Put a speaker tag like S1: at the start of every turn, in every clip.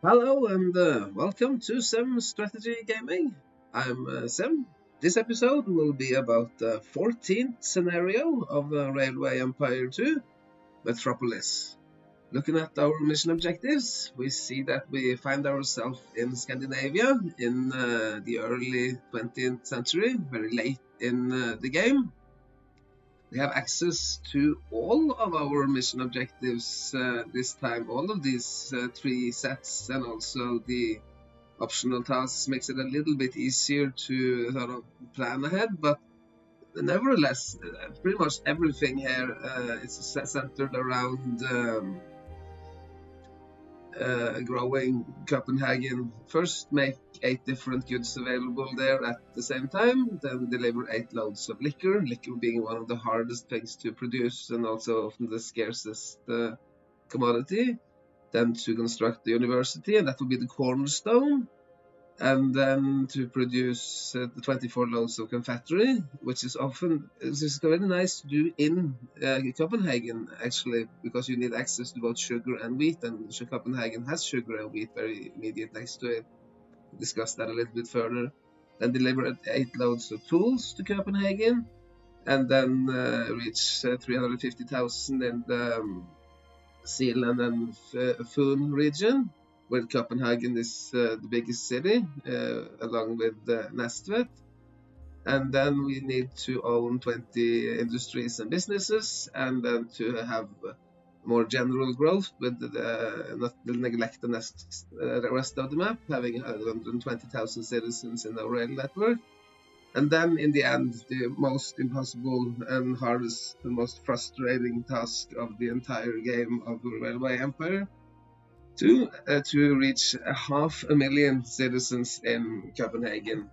S1: Hello and welcome to Sem Strategy Gaming. I'm Sem. This episode will be about the 14th scenario of Railway Empire 2, Metropolis. Looking at our mission objectives, we see that we find ourselves in Scandinavia in the early 20th century, very late in the game. We have access to all of our mission objectives this time, all of these three sets, and also the optional tasks makes it a little bit easier to sort of plan ahead, but nevertheless, pretty much everything here is centered around growing Copenhagen. First, make 8 different goods available there at the same time, then deliver 8 loads of liquor, liquor being one of the hardest things to produce and also often the scarcest commodity. Then to construct the university, and that will be the cornerstone, and then to produce the 24 loads of confectionery, which is very nice to do in Copenhagen, actually, because you need access to both sugar and wheat, and Copenhagen has sugar and wheat very immediate next to it. We'll discuss that a little bit further. Then deliver 8 loads of tools to Copenhagen, and then reach 350,000 in the Zealand and Foon region, where Copenhagen is the biggest city, along with Næstved. And then we need to own 20 industries and businesses, and then to have more general growth with not neglect the rest of the map, having 120,000 citizens in our rail network. And then in the end, the most impossible and hardest and most frustrating task of the entire game of the Railway Empire, to reach 500,000 citizens in Copenhagen.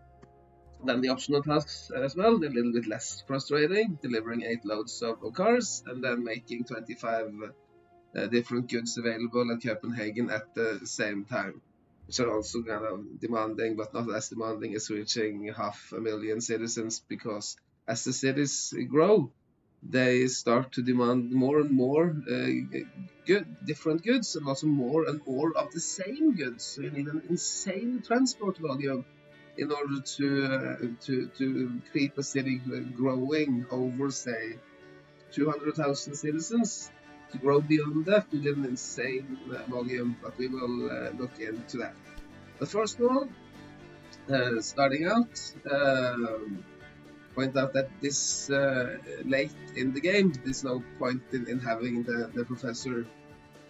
S1: Then the optional tasks as well, they're a little bit less frustrating, delivering 8 loads of cars and then making 25 different goods available at Copenhagen at the same time, which are also kind of demanding, but not as demanding as reaching 500,000 citizens, because as the cities grow, they start to demand more and more different goods, and also more and more of the same goods. So you need an insane transport volume in order to keep a city growing over, say, 200,000 citizens. To grow beyond that, you need an insane volume, but we will look into that. But first of all, starting out, point out that this late in the game, there's no point in having the professor.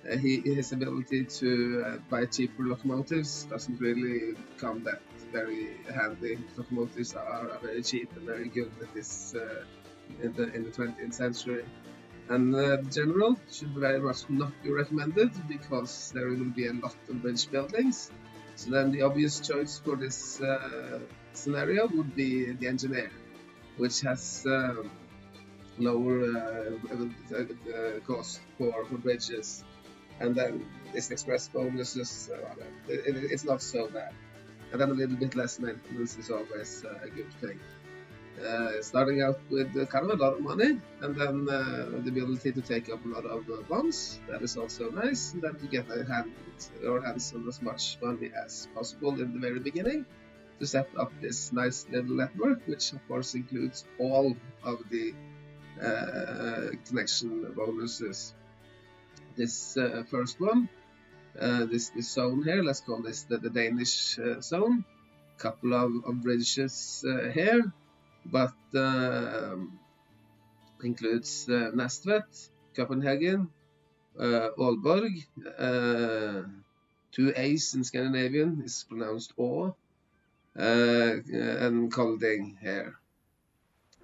S1: His ability to buy cheaper locomotives doesn't really come that very handy. Locomotives are very cheap and very good at this in the 20th century. And the general should very much not be recommended, because there will be a lot of bridge buildings. So then the obvious choice for this scenario would be the engineer, which has lower cost for bridges. And then this express bonuses, it's not so bad. And then a little bit less maintenance is always a good thing. Starting out with kind of a lot of money, and then the ability to take up a lot of bonds, that is also nice. And then to get our hands on as much money as possible in the very beginning, to set up this nice little network, which of course includes all of the connection bonuses. This first one, this zone here, let's call this the Danish zone. Couple of bridges here, but includes Næstved, Copenhagen, Aalborg, 2 A's in Scandinavian is pronounced Å, and Kolding here.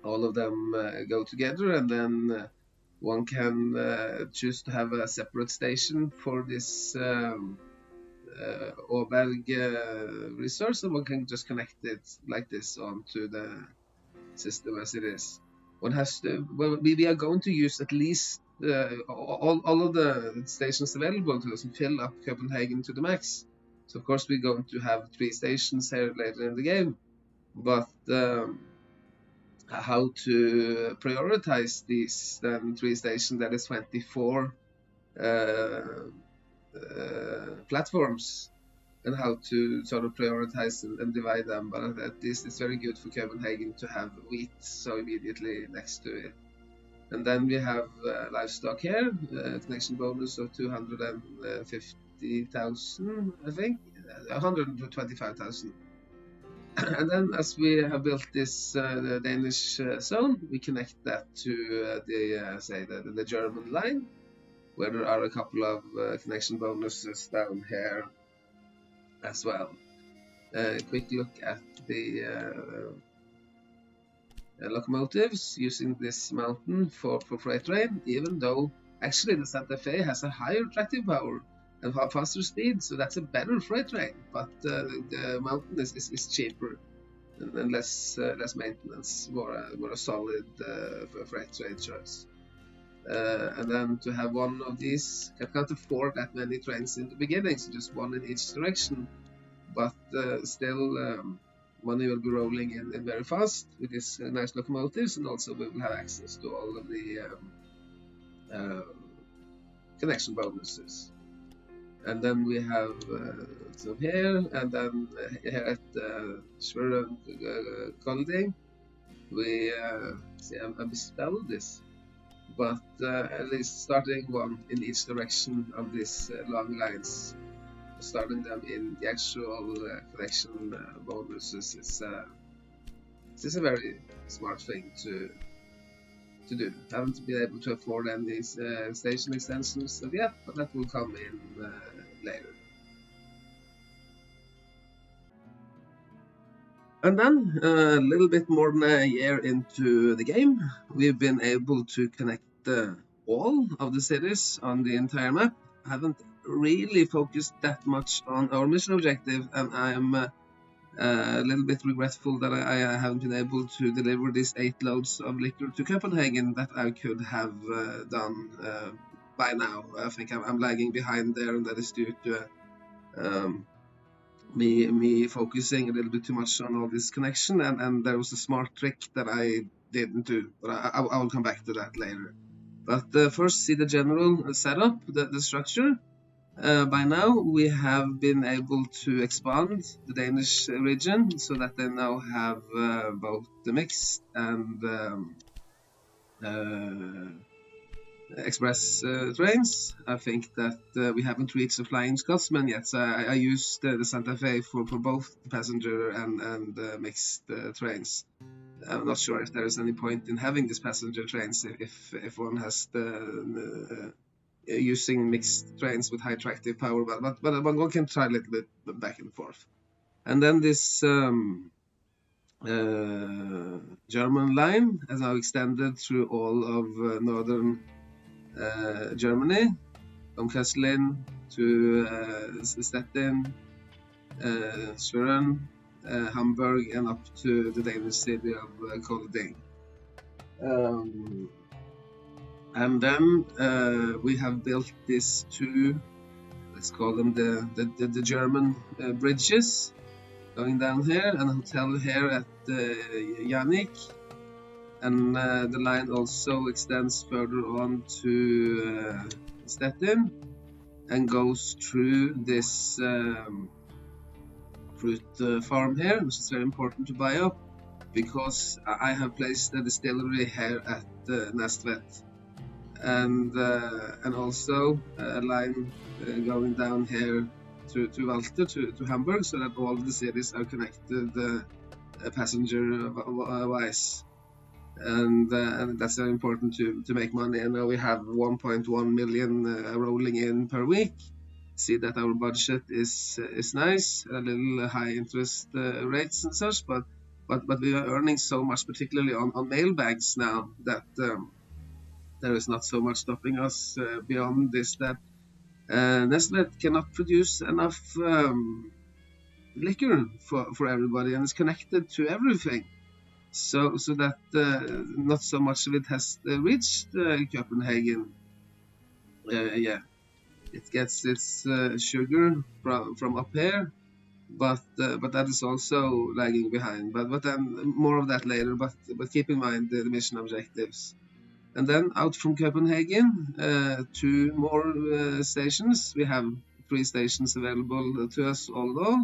S1: All of them go together, and then one can choose to have a separate station for this Åberg resource, and one can just connect it like this onto the system as it is. One has to, well, we are going to use at least all of the stations available to us and fill up Copenhagen to the max. So of course we're going to have 3 stations here later in the game, but how to prioritize these 3 stations, that is 24 platforms, and how to sort of prioritize and divide them. But at least it's very good for Copenhagen to have wheat so immediately next to it. And then we have livestock here, connection bonus of 250,000, I think, 125,000. And then as we have built this the Danish zone, we connect that to the German line, where there are a couple of connection bonuses down here as well. Quick look at the locomotives using this mountain for freight train, even though actually the Santa Fe has a higher tractive power and faster speed, so that's a better freight train, but the mountain is cheaper and less maintenance, more a solid freight train choice. And then to have one of these, I can't afford that many trains in the beginning, so just one in each direction, but still money will be rolling in very fast with these nice locomotives, and also we will have access to all of the connection bonuses. And then we have some here, and then here at Schwerin Kolding, we see I misspelled this, but at least starting one in each direction of these long lines, starting them in the actual connection bonuses is a very smart thing to do. I haven't been able to afford any station extensions yet, but that will come in later. And then a little bit more than a year into the game, we've been able to connect all of the cities on the entire map. I haven't really focused that much on our mission objective, and I'm a little bit regretful that I haven't been able to deliver these 8 loads of liquor to Copenhagen that I could have done by now. I think I'm lagging behind there, and that is due to me focusing a little bit too much on all this connection, and there was a smart trick that I didn't do, but I will come back to that later. But first, see the general setup, the structure. By now, we have been able to expand the Danish region so that they now have both the mixed and express trains. I think that we haven't reached the Flying Scotsman yet, so I used the Santa Fe for both passenger and mixed trains. I'm not sure if there is any point in having these passenger trains if one has the using mixed trains with high tractive power, but one can try a little bit back and forth. And then this German line has now extended through all of northern Germany, from Kesselin to Stettin, Schwerin, Hamburg, and up to the Danish city of Kolding. And then we have built these 2, let's call them the German bridges, going down here, and a hotel here at Jannik. And the line also extends further on to Stettin and goes through this fruit farm here, which is very important to buy up, because I have placed a distillery here at Næstvet. And also a line going down here to Walter, to Hamburg, so that all the cities are connected passenger-wise. And that's very important to make money. And now we have 1.1 million rolling in per week. See that our budget is nice, a little high interest rates and such, but we are earning so much, particularly on mail bags now, that there is not so much stopping us beyond this, that Næstvet cannot produce enough liquor for everybody, and it's connected to everything. So that not so much of it has reached Copenhagen. It gets its sugar from up here, but that is also lagging behind. But then more of that later. But keep in mind the mission objectives. And then out from Copenhagen, 2 more stations. We have 3 stations available to us although.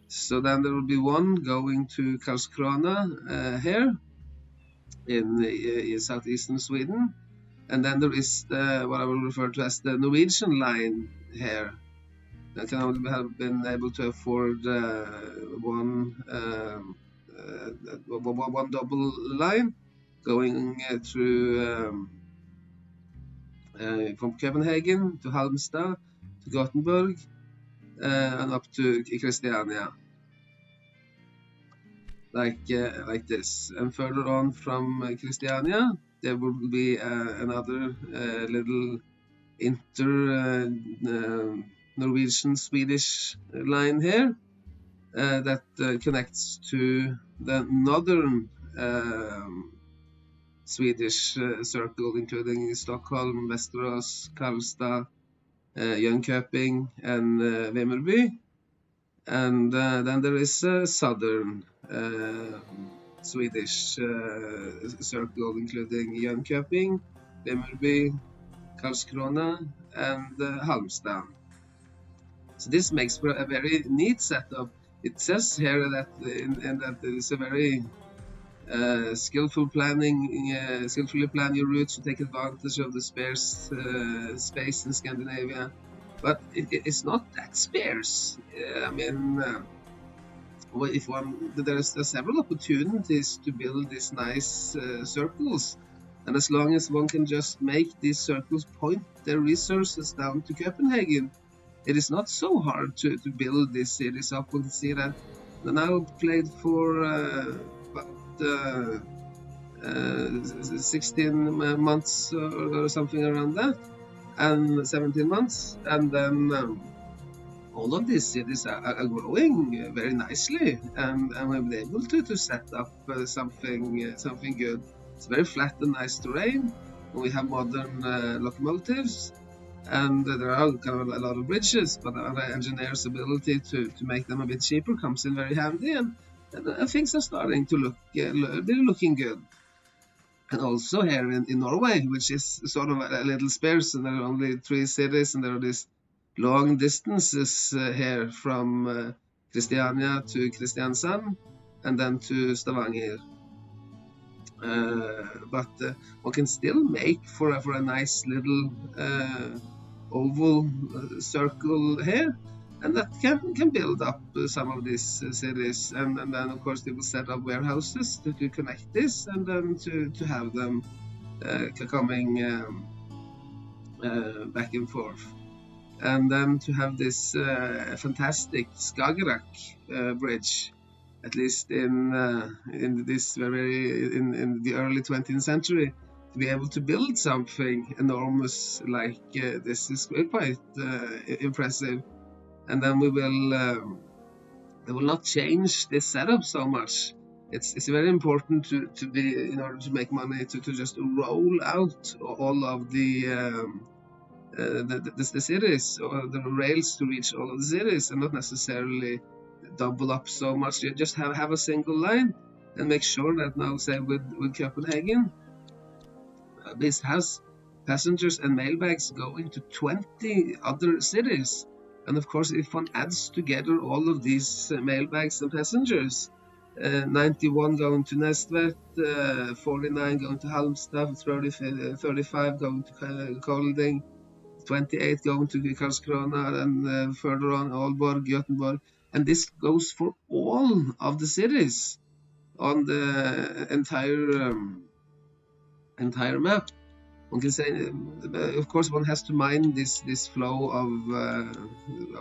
S1: So then there will be one going to Karlskrona here in southeastern Sweden, and then there is what I will refer to as the Norwegian line here. I can only have been able to afford one double line going through from Copenhagen to Halmstad to Gothenburg and up to Christiania, like this. And further on from Christiania, there will be another little inter Norwegian-Swedish line here that connects to the northern Swedish circle, including Stockholm, Västerås, Karlstad, Jönköping, and Vimmerby. And then there is a southern Swedish circle, including Jönköping, Vimmerby, Karlskrona, and Halmstad. So this makes for a very neat setup. It says here that that it's a very skillfully plan your routes to take advantage of the sparse space in Scandinavia, but it's not that sparse. I mean, if there's several opportunities to build these nice circles, and as long as one can just make these circles point their resources down to Copenhagen, it is not so hard to build these cities up. We can see that now played for about 16 months or something around that, and 17 months, and then all of these cities are growing very nicely, and we've been able to set up something good. It's very flat and nice terrain. We have modern locomotives, and there are kind of a lot of bridges, but the engineer's ability to make them a bit cheaper comes in very handy, and things are starting to be looking good. And also here in Norway, which is sort of a little sparse, and there are only 3 cities, and there are these long distances here from Christiania to Kristiansand, and then to Stavanger. But one can still make for a nice little oval circle here, and that can build up some of these cities, and then of course they will set up warehouses to connect this, and then to have them coming back and forth, and then to have this fantastic Skagerrak bridge, at least in the early 20th century, to be able to build something enormous like this is quite impressive. And then we will not change this setup so much. It's very important to be, in order to make money, to just roll out all of the cities, or the rails to reach all of the cities, and not necessarily double up so much. You just have a single line, and make sure that now, say with Copenhagen, this has passengers and mailbags going to 20 other cities. And of course, if one adds together all of these mailbags and passengers, 91 going to Næstvet, 49 going to Halmstad, 35 going to Kolding, 28 going to Karlskrona, and further on Aalborg, Gothenburg. And this goes for all of the cities on the entire map. One can say, of course, one has to mind this flow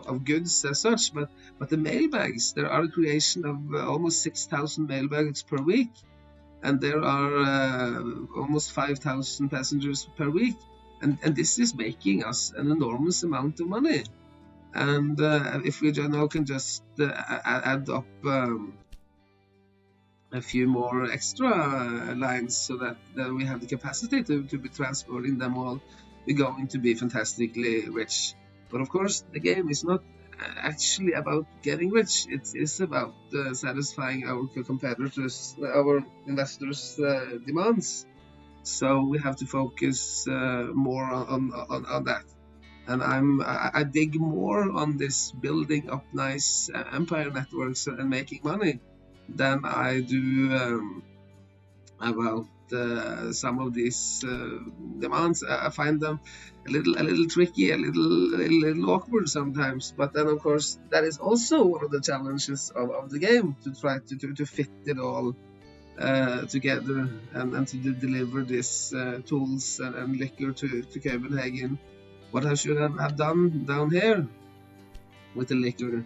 S1: of goods as such, but the mailbags, there are a creation of almost 6,000 mailbags per week, and there are almost 5,000 passengers per week, and this is making us an enormous amount of money. And if we now can just add up a few more extra lines, so that we have the capacity to be transporting them all, we're going to be fantastically rich. But of course, the game is not actually about getting rich. It is about satisfying our competitors, our investors' demands. So we have to focus more on that. and I dig more on this building up nice empire networks and making money than I do about some of these demands. I find them a little tricky, a little awkward sometimes. But then, of course, that is also one of the challenges of the game, to try to fit it all together and to deliver these tools and liquor to Copenhagen. What I should have done down here with the liquor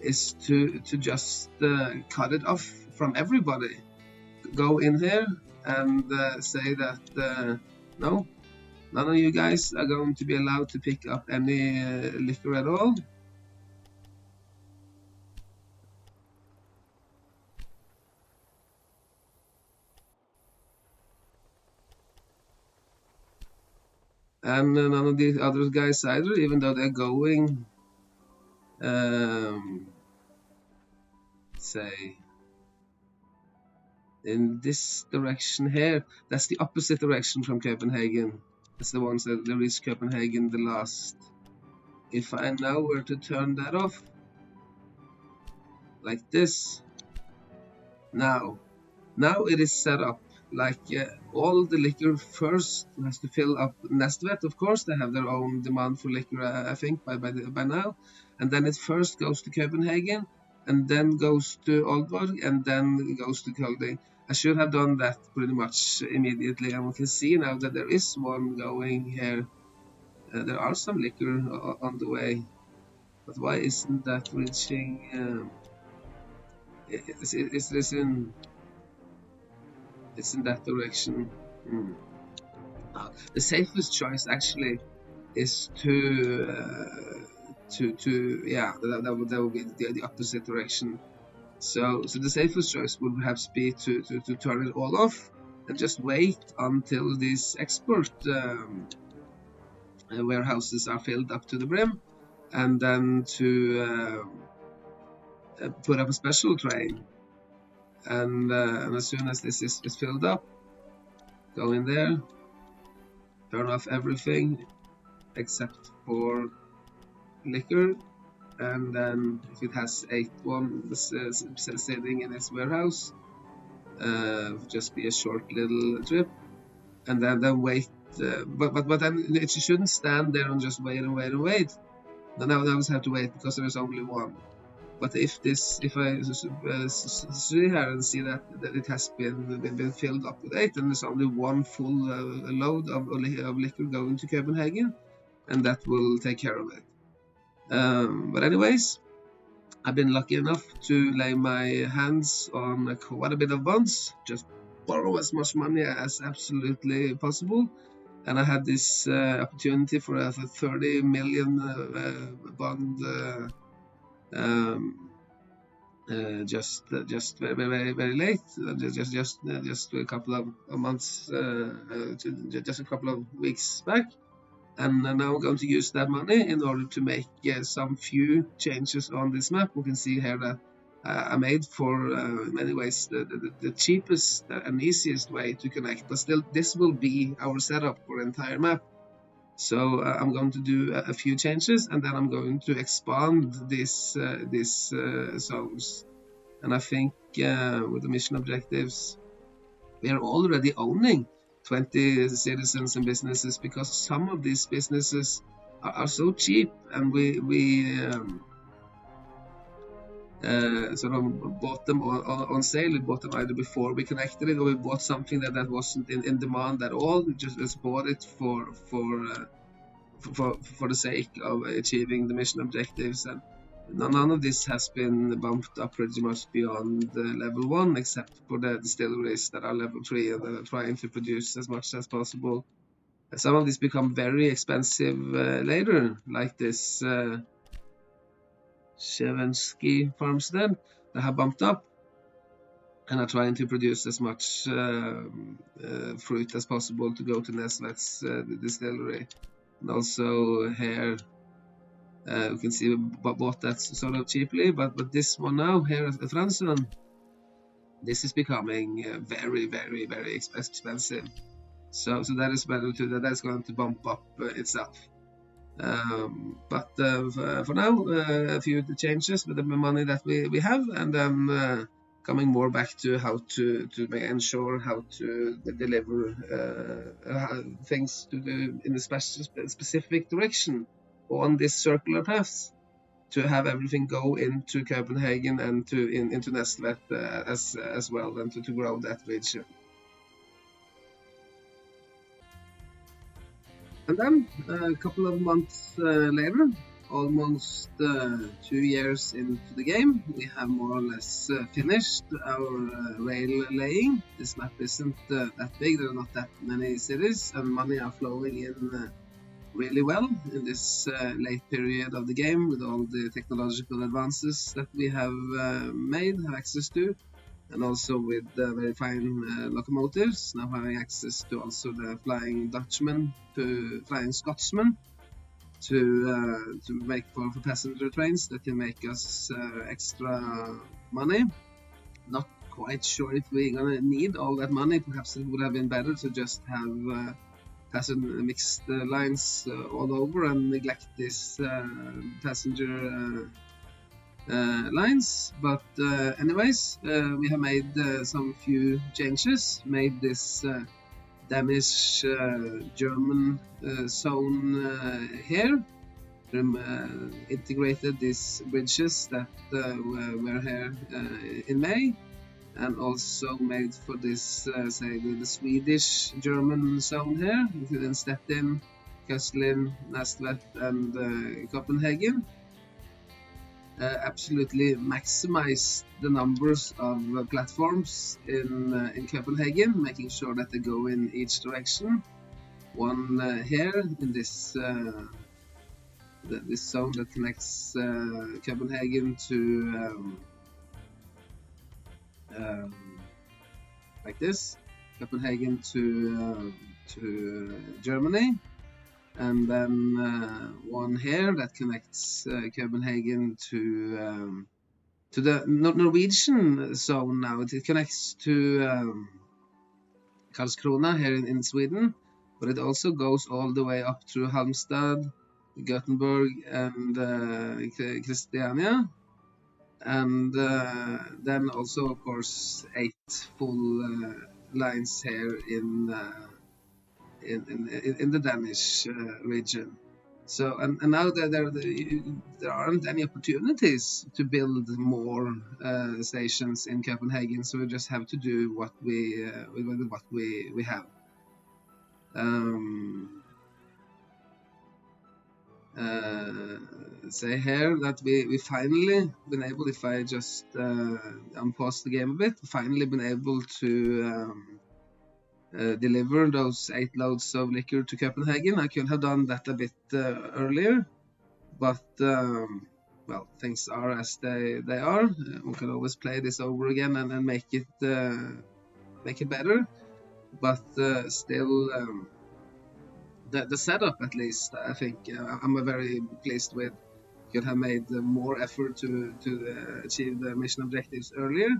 S1: is to just cut it off from everybody. Go in here and say that no, none of you guys are going to be allowed to pick up any liquor at all. And none of the other guys either, even though they're going, say, in this direction here. That's the opposite direction from Copenhagen. That's the ones that reach Copenhagen the last. If I now were to turn that off, like this, now it is set up like all the liquor first has to fill up Næstvet. Of course, they have their own demand for liquor, I think, by now, and then it first goes to Copenhagen, and then goes to Aalborg, and then goes to Kolding. I should have done that pretty much immediately, and we can see now that there is one going here. There are some liquor on the way, but why isn't that reaching? Is this in? It's in that direction. The safest choice actually is that would be the opposite direction. So the safest choice would perhaps be to turn it all off and just wait until these export warehouses are filled up to the brim, and then to put up a special train. And as soon as this is filled up, go in there, turn off everything except for liquor, and then if it has 8-1 sitting in its warehouse, just be a short little trip, and then wait. But then it shouldn't stand there and just wait and wait and wait. Now I have to wait because there is only one. But if I see here and see that it has been filled up with 8, and there's only one full load of liquor going to Copenhagen, and that will take care of it. But anyways, I've been lucky enough to lay my hands on quite a bit of bonds, just borrow as much money as absolutely possible. And I had this opportunity for a 30 million bond. Just very late, just a couple of months, just a couple of weeks back, and now I'm going to use that money in order to make some few changes on this map. We can see here that I made for in many ways the cheapest and easiest way to connect, but still this will be our setup for the entire map. So I'm going to do a few changes, and then I'm going to expand these zones. And I think with the mission objectives, we are already owning 20 citizens and businesses, because some of these businesses are so cheap, and we sort of bought them on sale. We bought them either before we connected it, or we bought something that wasn't in demand at all. We just bought it for the sake of achieving the mission objectives, and none of this has been bumped up pretty much beyond level 1, except for the distilleries that are level 3 and are trying to produce as much as possible. Some of these become very expensive later, like this Shevensky farmstead that have bumped up and are trying to produce as much fruit as possible to go to Næstvet's distillery. And also here you can see we bought that sort of cheaply, but this one now here at Fransson, this is becoming very expensive. So that is better too. That's going to bump up itself. For now, a few changes with the money that we have, and then coming more back to how to ensure how to deliver things to the in a specific direction on this circular paths, to have everything go into Copenhagen and into Næstvet as well, and to grow that region. And then a couple of months later, almost 2 years into the game, we have more or less finished our rail laying. This map isn't that big, there are not that many cities, and money are flowing in really well in this late period of the game, with all the technological advances that we have have access to, and also with very fine locomotives, now having access to also the Flying Dutchman, to Flying Scotsman, to make for passenger trains that can make us extra money. Not quite sure if we're gonna need all that money. Perhaps it would have been better to just have mixed lines all over and neglect this passenger lines. But anyways, we have made some few changes, made this Danish German zone here, integrated these bridges that were here in May, and also made for this say the Swedish German zone here, including Stettin, Köslin, Næstvet, and Copenhagen. Absolutely maximize the numbers of platforms in Copenhagen, making sure that they go in each direction. One here in this this zone that connects Copenhagen to like this, Copenhagen to Germany. And then one here that connects Copenhagen to the Norwegian zone now. It connects to Karlskrona here in Sweden, but it also goes all the way up through Halmstad, Gothenburg, and Christiania. And then also, of course, 8 full lines here in the Danish region. So and now there aren't any opportunities to build more stations in Copenhagen, so we just have to do what we have. Say here that we finally been able, if I just unpause the game a bit, finally been able to deliver those 8 loads of liquor to Copenhagen. I could have done that a bit earlier, but well, things are as they are. We can always play this over again and make it better, but still the setup, at least, I think I'm very pleased with. Could have made more effort to achieve the mission objectives earlier,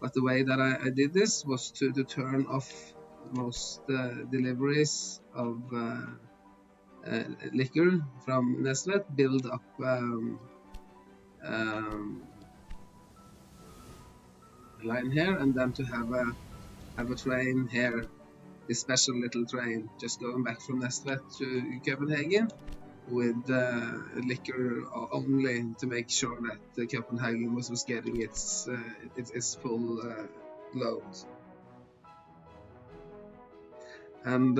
S1: but the way that I did this was to turn off most deliveries of liquor from Næstvet, build up a line here, and then to have a train here, this special little train just going back from Næstvet to Copenhagen with liquor only, to make sure that Copenhagen was getting its full load. And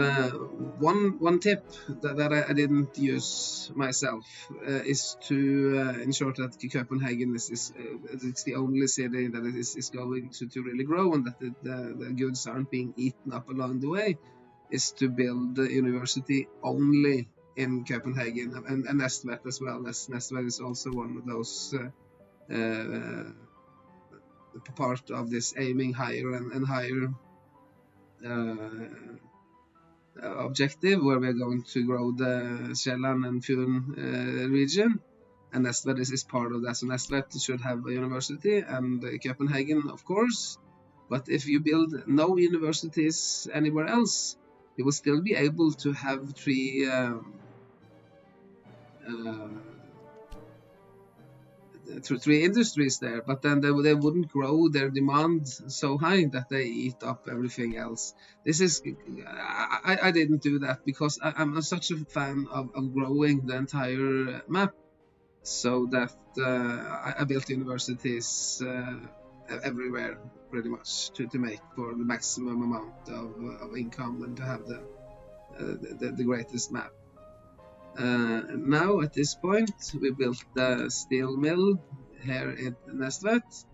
S1: one tip that I didn't use myself is to ensure that Copenhagen is the only city that is going to really grow, and that the goods aren't being eaten up along the way, is to build the university only in Copenhagen, and Næstvet as well. Næstvet is also one of those part of this aiming higher and higher objective, where we're going to grow the Sjælland and Fyn region, and Næstvet is part of that. So Næstvet should have a university, and Copenhagen, of course. But if you build no universities anywhere else, you will still be able to have 3 uh, three industries there, but then they wouldn't grow their demand so high that they eat up everything else. This is I didn't do that because I'm such a fan of growing the entire map, so that I built universities everywhere pretty much to make for the maximum amount of income and to have the greatest map. Now at this point we built the steel mill here in Nestvet,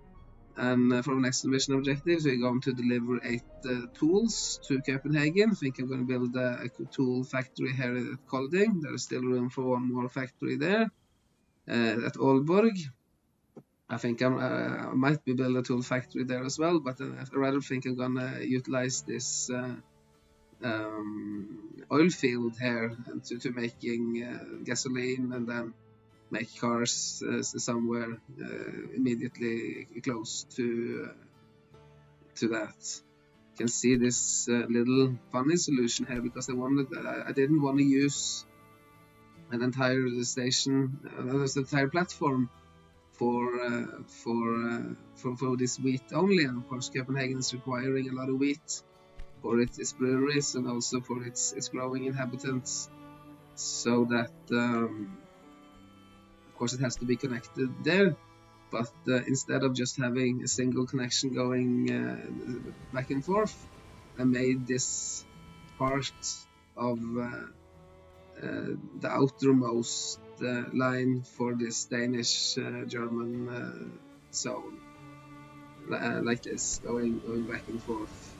S1: and for our next mission objectives we're going to deliver 8 tools to Copenhagen. I think I'm going to build a tool factory here at Kolding. There's still room for one more factory there. At Aalborg I think I might be build a tool factory there as well, but I rather think I'm gonna utilize this oil field here to making gasoline, and then make cars somewhere immediately close to that. You can see this little funny solution here because I didn't want to use an entire station, the entire platform for this wheat only, and of course Copenhagen is requiring a lot of wheat for its breweries and also for its growing inhabitants, so that of course it has to be connected there. But instead of just having a single connection going back and forth, I made this part of the outermost line for this Danish-German zone, like this, going back and forth.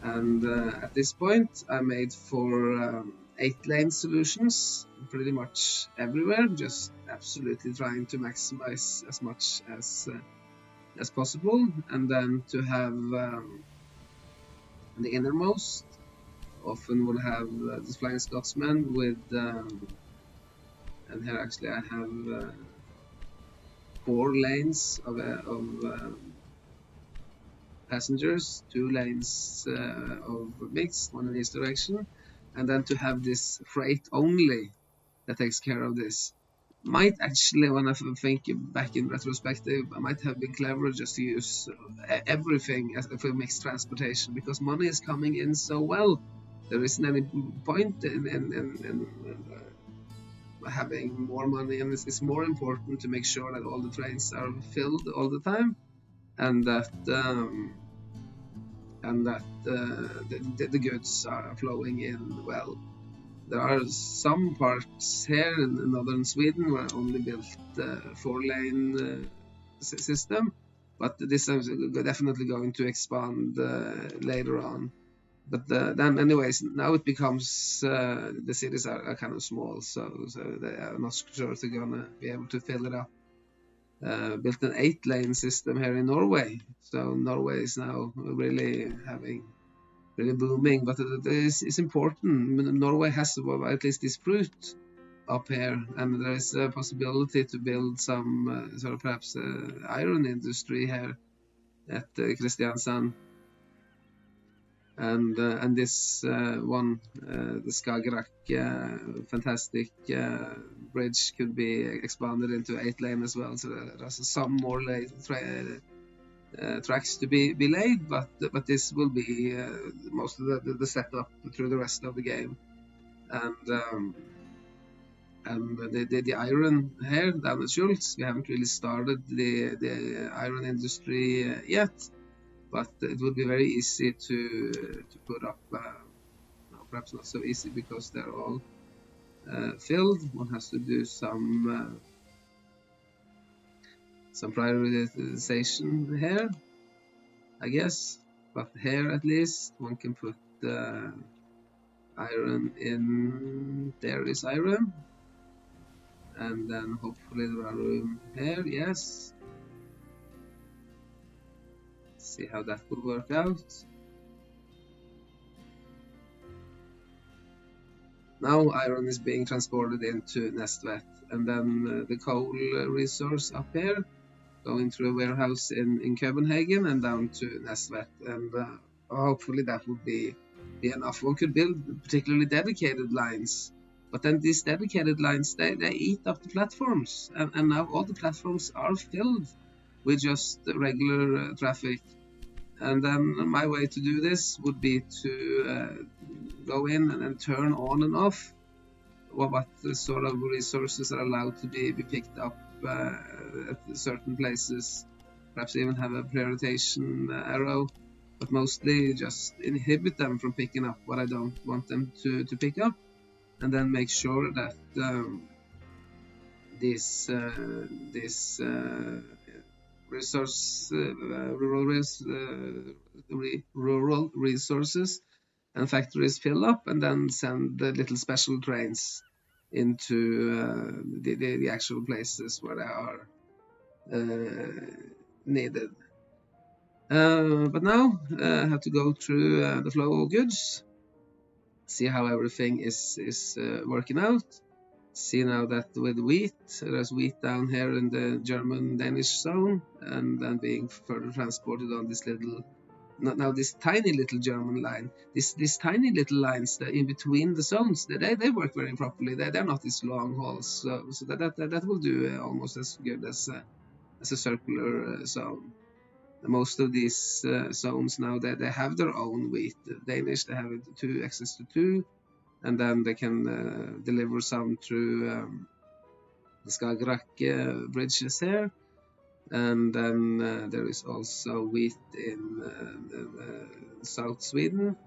S1: And at this point I made for 8-lane solutions pretty much everywhere, just absolutely trying to maximize as much as possible, and then to have the innermost often will have this Flying Scotsman with and here actually I have 4 lanes of passengers, 2 lanes of mixed, one in each direction, and then to have this freight only that takes care of this. Might actually, when I think back in retrospective, I might have been clever just to use everything as for mixed transportation, because money is coming in so well. There isn't any point in having more money, and it's more important to make sure that all the trains are filled all the time, and that the goods are flowing in well. There are some parts here in northern Sweden where I only built the 4-lane system, but this is definitely going to expand later on. But then anyways, now it becomes the cities are kind of small, so they are not sure they're gonna be able to fill it up. Built an 8-lane system here in Norway, so Norway is now really booming, but it's important. Norway has at least this fruit up here, and there is a possibility to build some sort of perhaps iron industry here at Kristiansand. And this one, the Skagerrak fantastic bridge could be expanded into 8-lane as well, so there's some more tracks to be laid, but this will be most of the setup through the rest of the game. And the iron here down at Schultz, we haven't really started the iron industry yet, but it would be very easy to put up. No, perhaps not so easy because they're all filled. One has to do some prioritization here, I guess. But here at least one can put iron in. There is iron, and then hopefully there are room here. Yes. See how that will work out. Now iron is being transported into Nestvet, and then the coal resource up here going through a warehouse in Copenhagen and down to Nestvet, and hopefully that will be enough. One could build particularly dedicated lines, But then these dedicated lines, they eat up the platforms, and now all the platforms are filled with just regular traffic. And then my way to do this would be to go in and turn on and off what sort of resources are allowed to be picked up at certain places. Perhaps even have a prioritization arrow, but mostly just inhibit them from picking up what I don't want them to pick up, and then make sure that these rural resources and factories fill up, and then send the little special trains into the actual places where they are needed. But now I have to go through the flow of goods, see how everything is working out. See now that with wheat, there's wheat down here in the German-Danish zone, and then being further transported on this little, now this tiny little German line. These tiny little lines that in between the zones, they work very properly. They're not these long hauls, so that will do almost as good as a circular zone. Most of these zones now, they have their own wheat. The Danish, they have access to 2, and then they can deliver some through the Skagerrak bridges here. And then there is also wheat in South Sweden,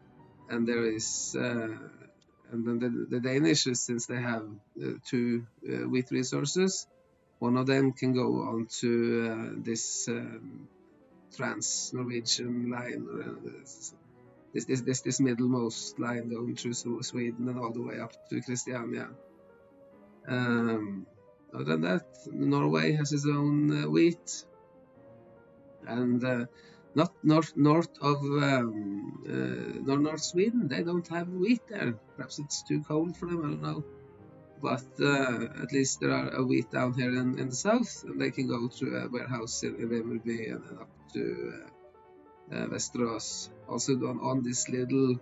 S1: and there is and then the Danish, since they have 2 wheat resources, one of them can go on to this Trans-Norwegian line, this middlemost line going through Sweden and all the way up to Christiania. Other than that, Norway has its own wheat, and not north of North Sweden, they don't have wheat there. Perhaps it's too cold for them, I don't know. But at least there are a wheat down here in the south, and they can go through a warehouse in Vimmerby and up to Västerås. Also on this little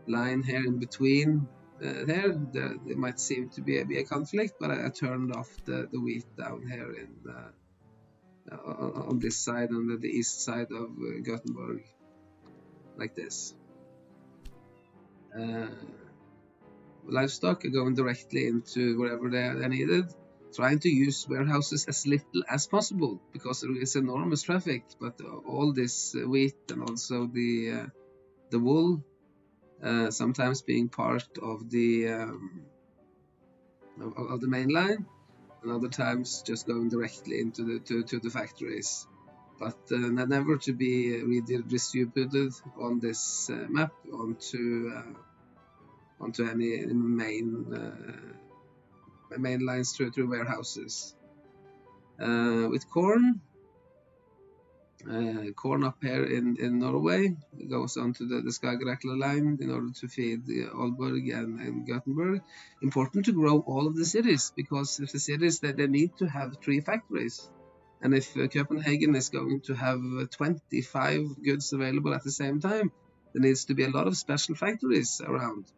S1: line here in between there might seem to be a conflict, but I turned off the wheat down here in on this side, on the east side of Gothenburg, like this. Livestock are going directly into wherever they're needed, trying to use warehouses as little as possible because there is enormous traffic. But all this wheat and also the wool, sometimes being part of the main line, and other times just going directly into the factories, but never to be redistributed on this map onto any main lines through warehouses. With corn up here in Norway, it goes onto the Skagerrak line in order to feed Aalborg and Gothenburg. Important to grow all of the cities, because if the cities, they need to have 3 factories. And if Copenhagen is going to have 25 goods available at the same time, there needs to be a lot of special factories around.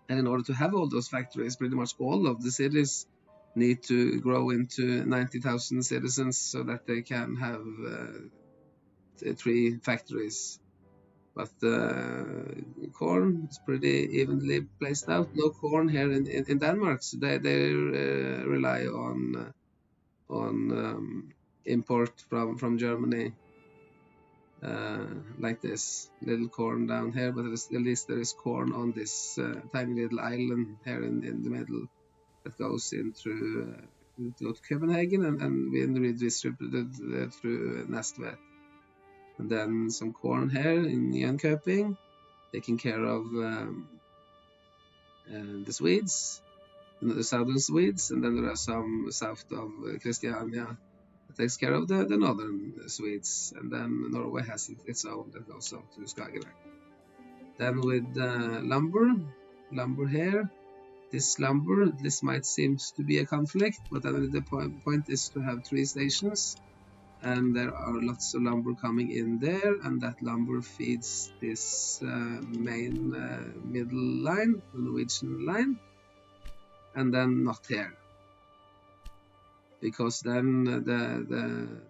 S1: And in order to have all those factories, pretty much all of the cities need to grow into 90,000 citizens so that they can have 3 factories. But corn is pretty evenly placed out. No corn here in Denmark, so they rely on import from Germany. Like this little corn down here, but at least there is corn on this tiny little island here in the middle that goes in through to Copenhagen and being redistributed through Næstved. And then some corn here in Jönköping, taking care of the Swedes, the southern Swedes, and then there are some south of Christiania that takes care of the northern Swedes, and then Norway has its own that goes up to Skagerrak. Then with lumber here, this might seem to be a conflict, but the point is to have 3 stations, and there are lots of lumber coming in there, and that lumber feeds this main middle line, the Norwegian line. and then not here. Because then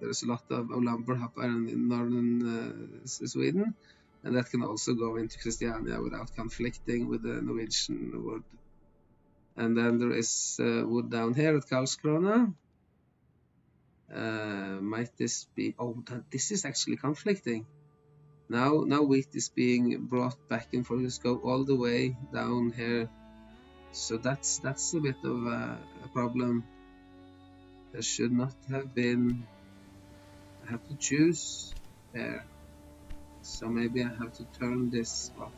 S1: there's a lot of lumber up in northern Sweden, and that can also go into Christiania without conflicting with the Norwegian wood. And then there is wood down here at Karlskrona. Might this be? Oh, this is actually conflicting. Now wheat is being brought back and forth. Let's go all the way down here. So that's a bit of a problem. There should not have been. I have to choose there. So maybe I have to turn this off.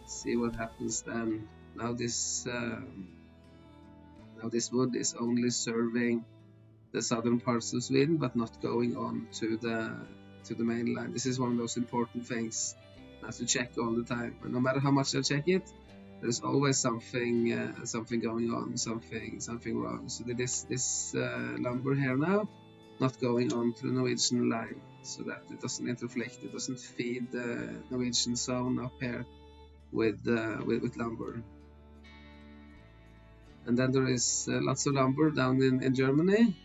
S1: See what happens then. Now this wood is only serving the southern parts of Sweden, but not going on to the mainland. This is one of those important things I have to check all the time. And no matter how much I check it, there's always something going on, something wrong. So this lumber here now, not going on to the Norwegian line, so that it doesn't interflict, it doesn't feed the Norwegian zone up here with lumber. And then there is lots of lumber down in Germany,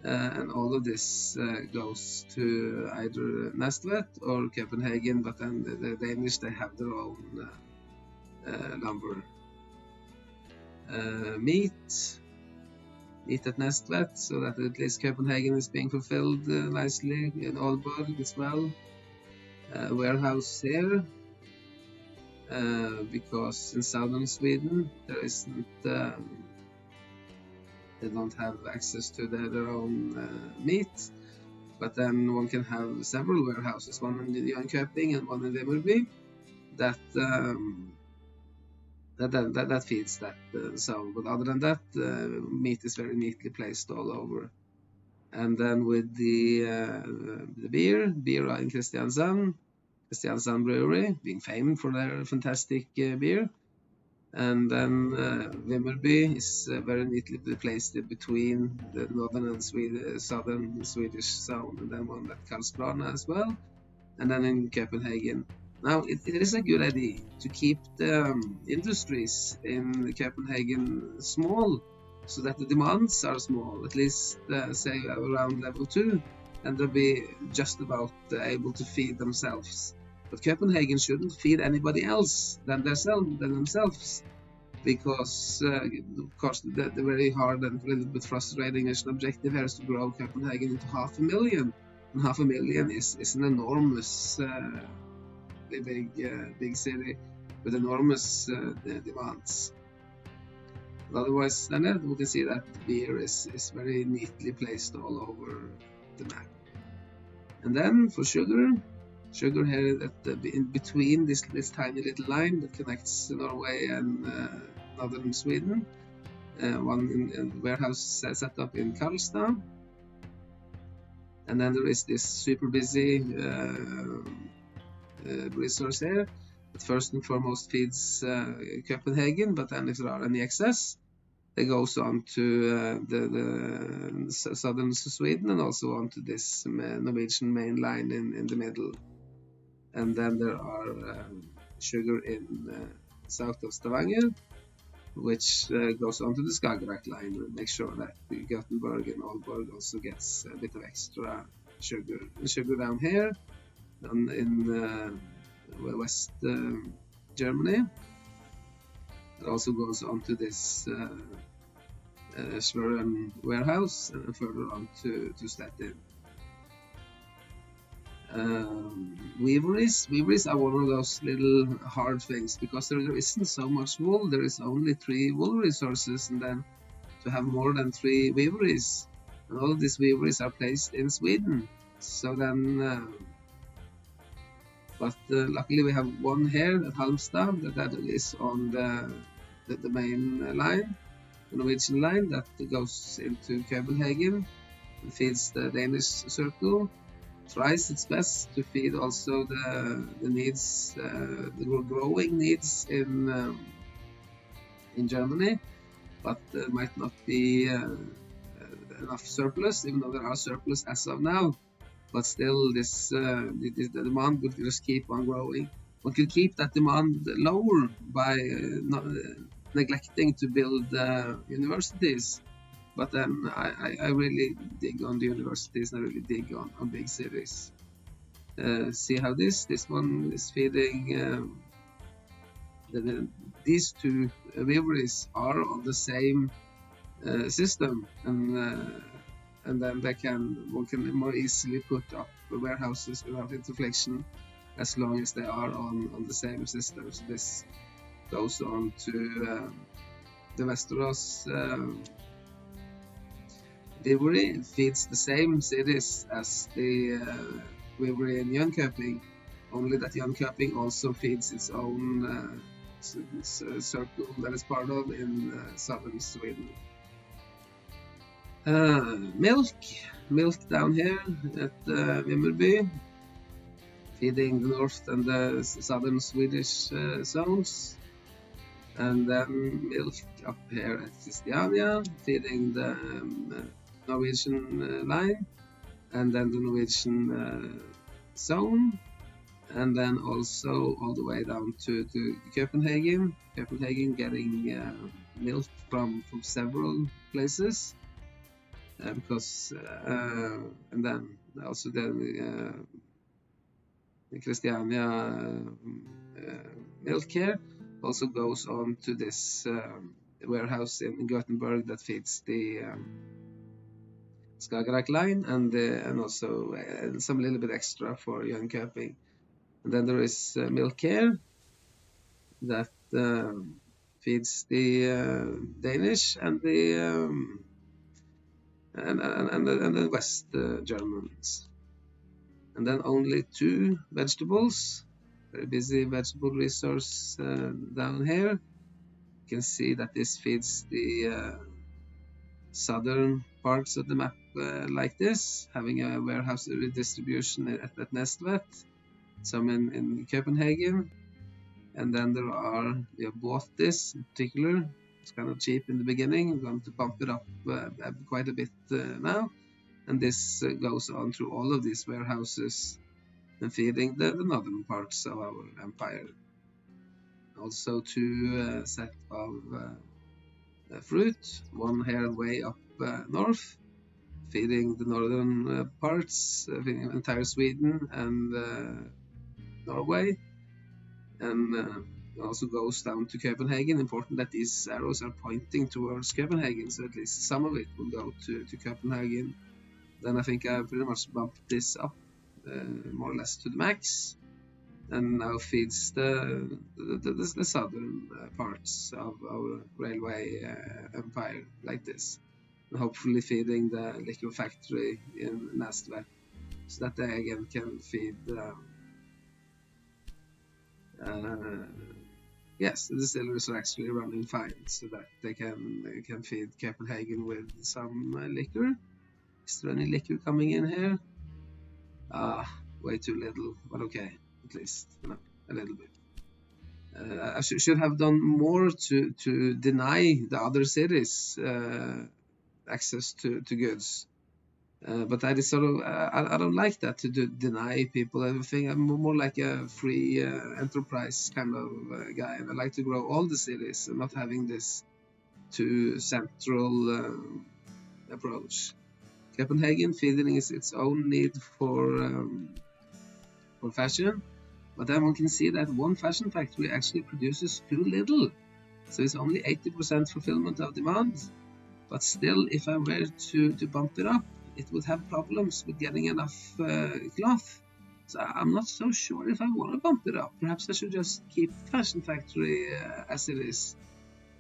S1: and all of this goes to either Næstvet or Copenhagen, but then the Danish, they have their own lumber. Meat at Næstvet, so that at least Copenhagen is being fulfilled nicely in Aalborg as well. Warehouse here, because in southern Sweden there isn't, they don't have access to their own meat, but then one can have several warehouses, one in Jönköping and one in Livable, that feeds that zone. But other than that, meat is very neatly placed all over. And then with the beer in Kristiansand Brewery, being famed for their fantastic beer. And then Vimmerby is very neatly placed between the northern and southern Swedish zone, and then one at Karlskrona as well, and then in Copenhagen. Now, it is a good idea to keep the industries in Copenhagen small, so that the demands are small, at least say around level 2, and they'll be just about able to feed themselves. But Copenhagen shouldn't feed anybody else than themselves, because of course the very hard and a little bit frustrating national objective here is to grow Copenhagen into 500,000, and 500,000 is an enormous big city with enormous demands. But otherwise, then we can see that beer is very neatly placed all over the map. And then for sugar here in between this tiny little line that connects Norway and northern Sweden, one in warehouse set up in Karlstad, and then there is this super busy resource here that first and foremost feeds Copenhagen, but then if there are any excess, it goes on to the southern Sweden and also on to this Norwegian main line in the middle. And then there are sugar in south of Stavanger, which goes on to the Skagerrak line, and make sure that Gothenburg and Aalborg also gets a bit of extra sugar down here. And in west Germany, it also goes on to this Schwerin warehouse and further on to Stettin. Weaveries are one of those little hard things, because there isn't so much wool. There is only 3 wool resources, and then to have more than 3 weaveries, and all of these weaveries are placed in Sweden. So then, but luckily we have one here at Halmstad that is on the main line, the Norwegian line that goes into Copenhagen and feeds the Danish circle. Tries its best to feed also the needs, the growing needs in Germany, but there might not be enough surplus, even though there are surplus as of now. But still, the demand will just keep on growing. One can keep that demand lower by neglecting to build universities. But then I really dig on the universities, and I really dig on big cities. See how this one is feeding. These two libraries are on the same system, and then one can more easily put up warehouses without interflection as long as they are on the same system. So this goes on to the Westeros library, feeds the same cities as the library in Jönköping, only that Jönköping also feeds its own circle that is part of in southern Sweden. Milk down here at Vimmerby, feeding the north and the southern Swedish zones. And then milk up here at Christiania, feeding the Norwegian line, and then the Norwegian zone, and then also all the way down to Copenhagen. Copenhagen getting milk from several places, because and then also the Christiania milk here also goes on to this warehouse in Gothenburg that feeds the Skagerrak line, and also some little bit extra for Jönköping. And then there is milk here that feeds the Danish and the and the West Germans. And then only 2 vegetables. Very busy vegetable resource down here. You can see that this feeds the southern parts of the map like this, having a warehouse redistribution at Næstvet, some in Copenhagen. And then we have bought this in particular. It's kind of cheap in the beginning. We're going to bump it up quite a bit now. And this goes on through all of these warehouses and feeding the northern parts of our empire. Also 2 set of fruit, one here way up north, feeding the northern parts, feeding entire Sweden and Norway, and also goes down to Copenhagen. Important that these arrows are pointing towards Copenhagen, so at least some of it will go to Copenhagen. Then I think I pretty much bumped this up more or less to the max, and now feeds the southern parts of our railway empire like this, and hopefully feeding the liquor factory in Næstvet, so that they again can feed yes, the distilleries are actually running fine, so that they can feed Copenhagen with some liquor. Is there any liquor coming in here? Way too little, but okay, at least, a little bit. I should have done more to deny the other cities access to goods. But that is sort of, I don't like that, to deny people everything. I'm more like a free enterprise kind of guy, and I like to grow all the cities and not having this too central approach. Copenhagen feeding is its own need for fashion, but then one can see that one fashion factory actually produces too little, so it's only 80% fulfillment of demand. But still, if I were to bump it up, it would have problems with getting enough cloth. So I'm not so sure if I want to bump it up. Perhaps I should just keep fashion factory as it is,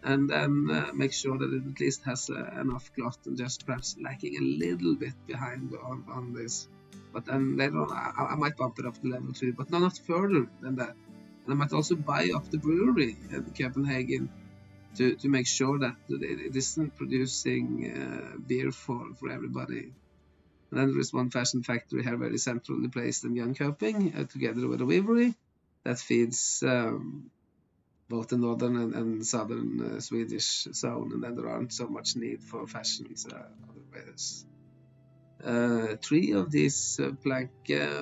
S1: and then make sure that it at least has enough cloth, and just perhaps lacking a little bit behind on this. But then later on, I might bump it up to level 2, but not further than that. And I might also buy up the brewery in Copenhagen to make sure that it isn't producing beer for everybody. And then there is one fashion factory here very centrally placed in Jönköping, together with a weavery that feeds both the northern and southern Swedish zone, and then there aren't so much need for fashions otherwise. 3 of these plank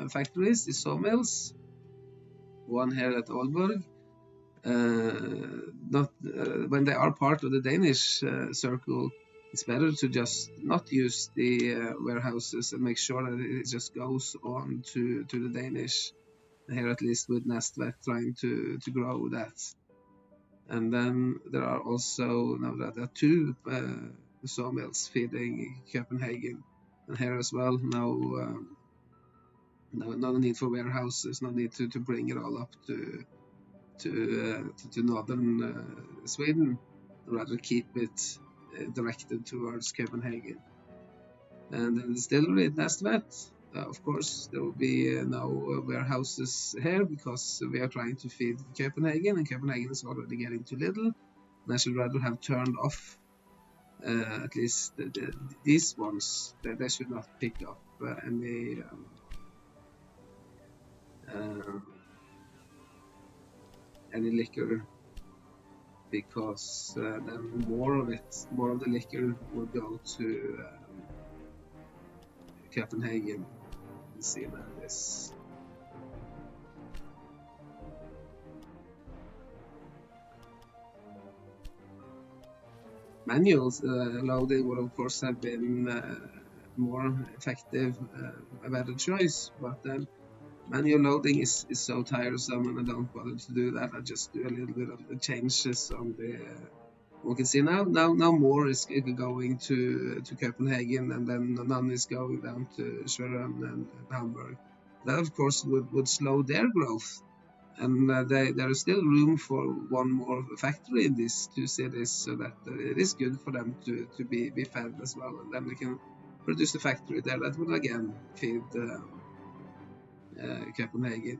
S1: factories is sawmills. One here at Aalborg, not when they are part of the Danish circle, it's better to just not use the warehouses and make sure that it just goes on to the Danish. Here, at least with Næstvet trying to grow that. And then there are also now there are two sawmills feeding Copenhagen, and here as well no need for warehouses, no need to bring it all up to northern Sweden, rather keep it directed towards Copenhagen. And the distillery at Næstvet, of course, there will be no warehouses here because we are trying to feed Copenhagen, and Copenhagen is already getting too little. And I should rather have turned off at least these ones. They should not pick up any liquor, because then more of the liquor will go to Copenhagen. Let's see about this. Manual loading would of course have been more effective, a better choice, but then manual loading is so tiresome, and I don't bother to do that. I just do a little bit of the changes on the. We can see now more is going to Copenhagen, and then none is going down to Schwerin and Hamburg. That of course would slow their growth, and there is still room for one more factory in these two cities, so that it is good for them to be fed as well, and then we can produce a factory there that will again feed Copenhagen.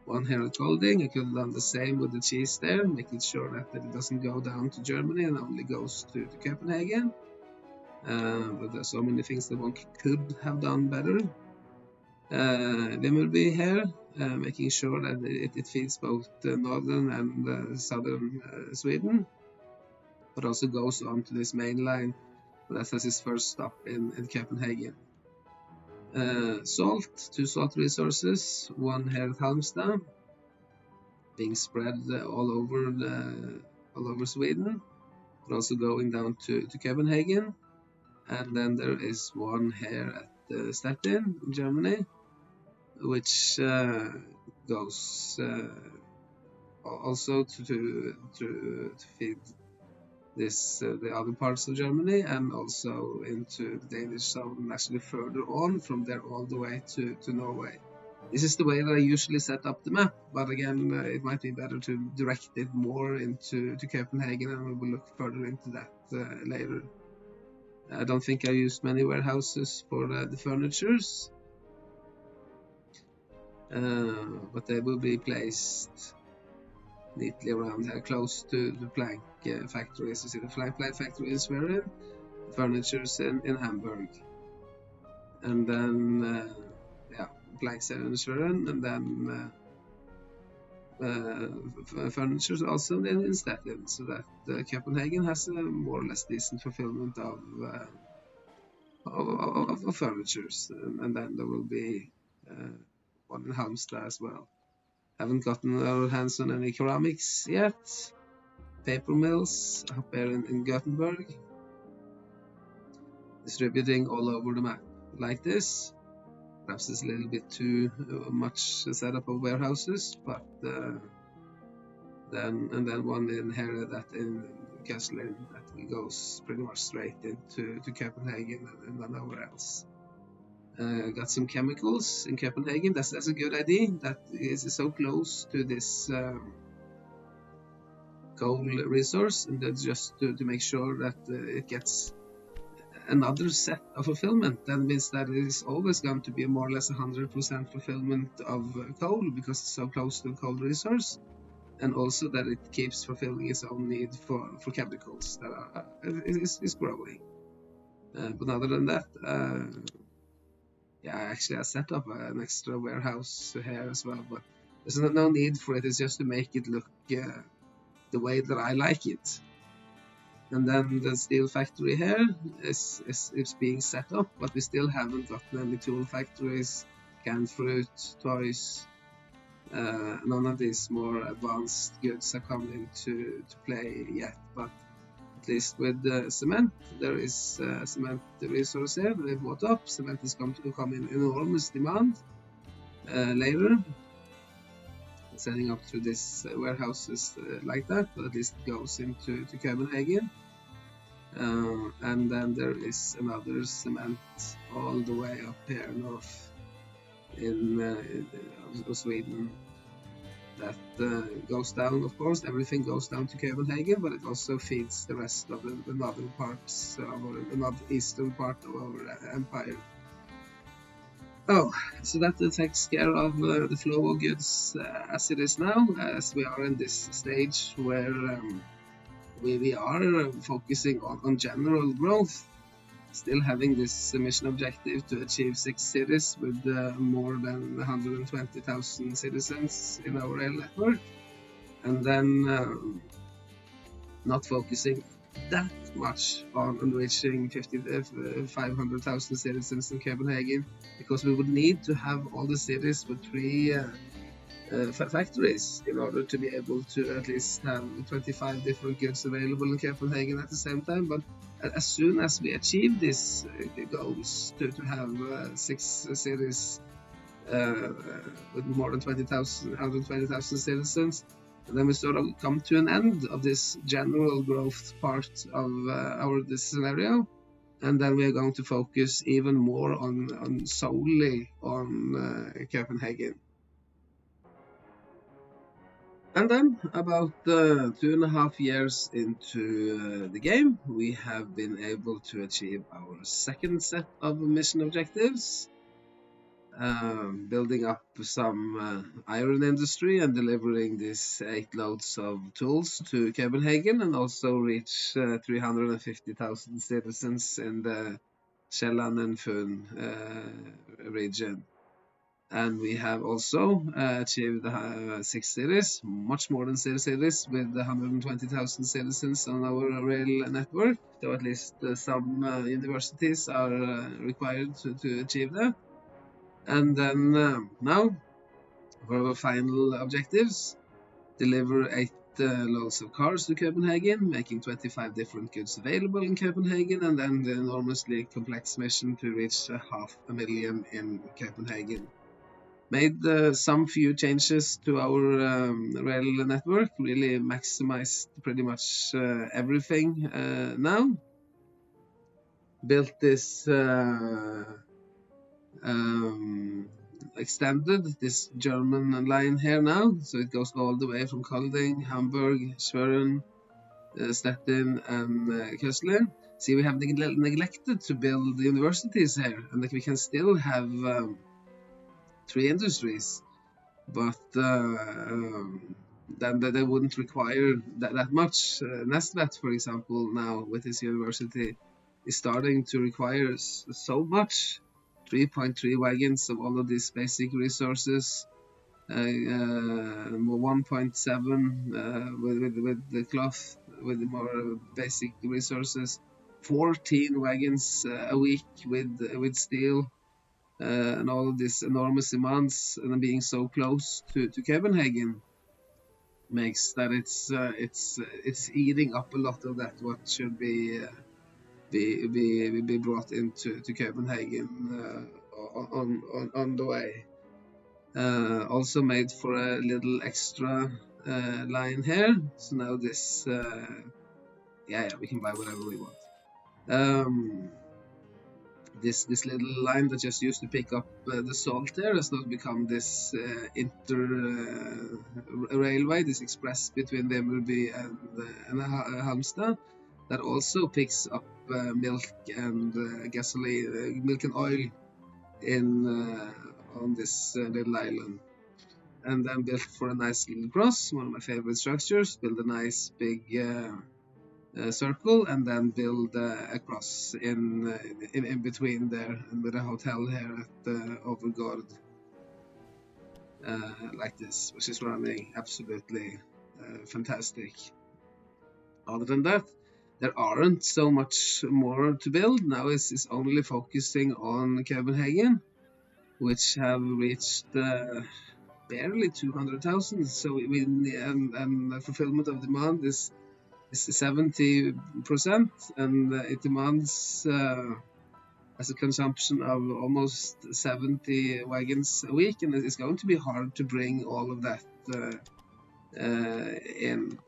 S1: One here at Golding, I could have done the same with the cheese there, making sure that it doesn't go down to Germany and only goes to Copenhagen. But there's so many things that one could have done better. Livable here, making sure that it feeds both northern and southern Sweden, but also goes on to this main line. That has its first stop in Copenhagen. Salt, two salt resources, one here at Halmstad, being spread all over Sweden, but also going down to Copenhagen. And then there is one here at Stettin in Germany, which goes also to feed this the other parts of Germany, and also into the Danish zone, actually further on from there all the way to Norway. This is the way that I usually set up the map, but again, it might be better to direct it more into Copenhagen, and we will look further into that later. I don't think I used many warehouses for the furnitures, but they will be placed neatly around here, close to the plank factories. You see the plank factory in Schwerin, furnitures in Hamburg, and then planks in Schwerin, and then furnitures also in Stettin, so that Copenhagen has a more or less decent fulfillment of furnitures, and then there will be one in Halmstad as well. Haven't gotten our hands on any ceramics yet. Paper mills up here in Gothenburg, distributing all over the map like this. Perhaps it's a little bit too much setup of warehouses, but then one in here that in Kassel that goes pretty much straight into Copenhagen and nowhere else. Got some chemicals in Copenhagen. That's a good idea. That is so close to this coal resource, and that's just to make sure that it gets another set of fulfillment. That means that it is always going to be more or less 100% fulfillment of coal, because it's so close to the coal resource, and also that it keeps fulfilling its own need for chemicals that is growing. But other than that, I set up an extra warehouse here as well, but there's no need for it. It's just to make it look the way that I like it. And then the steel factory here is being set up, but we still haven't gotten any tool factories, canned fruit, toys, None of these more advanced goods are coming into play yet, but at least with cement, there is cement resource here. They bought up. Cement is going to come in enormous demand later, setting up to these warehouses like that, but at least it goes into Copenhagen. And then there is another cement all the way up here north in Sweden that goes down. Of course, everything goes down to Copenhagen, but it also feeds the rest of the northern parts of the northeastern part of our empire. Oh, so that takes care of the flow of goods as it is now, as we are in this stage where we are focusing on general growth, still having this mission objective to achieve 6 cities with more than 120,000 citizens in our rail network, and then not focusing that much on reaching 500,000 citizens in Copenhagen, because we would need to have all the cities with 3 factories in order to be able to at least have 25 different goods available in Copenhagen at the same time. But as soon as we achieve these goals to have 6 cities with more than 120,000 citizens, then we sort of come to an end of this general growth part of this scenario, and then we are going to focus even more on solely on Copenhagen. And then, about 2.5 years into the game, we have been able to achieve our second set of mission objectives, building up some iron industry and delivering these 8 loads of tools to Copenhagen, and also reach 350,000 citizens in the Sjælland and Fyn region. And we have also achieved 6 cities, much more than 6 cities, with 120,000 citizens on our rail network. So at least some universities are required to achieve that. And then now, for our final objectives, deliver 8 loads of cars to Copenhagen, making 25 different goods available in Copenhagen, and then the enormously complex mission to reach 500,000 in Copenhagen. Made some few changes to our rail network, really maximized pretty much everything now. Built this extended this German line here now, so it goes all the way from Kolding, Hamburg, Schwerin, Stettin, and Kösler. See, we have neglected to build the universities here, and that we can still have 3 industries, but then they wouldn't require that much. Næstvet, for example, now with this university, is starting to require so much. 3.3 wagons of all of these basic resources, 1.7 with the cloth, with the more basic resources, 14 wagons a week with steel, and all of these enormous demands, and being so close to Copenhagen makes that it's eating up a lot of that what should be brought into Copenhagen on the way. Also made for a little extra line here, so now this we can buy whatever we want. This little line that just used to pick up the salt there has now become this railway, this express between Vemurby and Halmstad, that also picks up milk and gasoline, milk and oil on this little island. And then built for a nice little cross, one of my favorite structures. Build a nice big circle, and then build a cross in between there, and with a hotel here at Overgård, like this, which is running absolutely fantastic. Other than that, there aren't so much more to build. Now it's only focusing on Copenhagen, which have reached barely 200,000. So the fulfillment of demand is 70%, and it demands as a consumption of almost 70 wagons a week, and it's going to be hard to bring all of that in.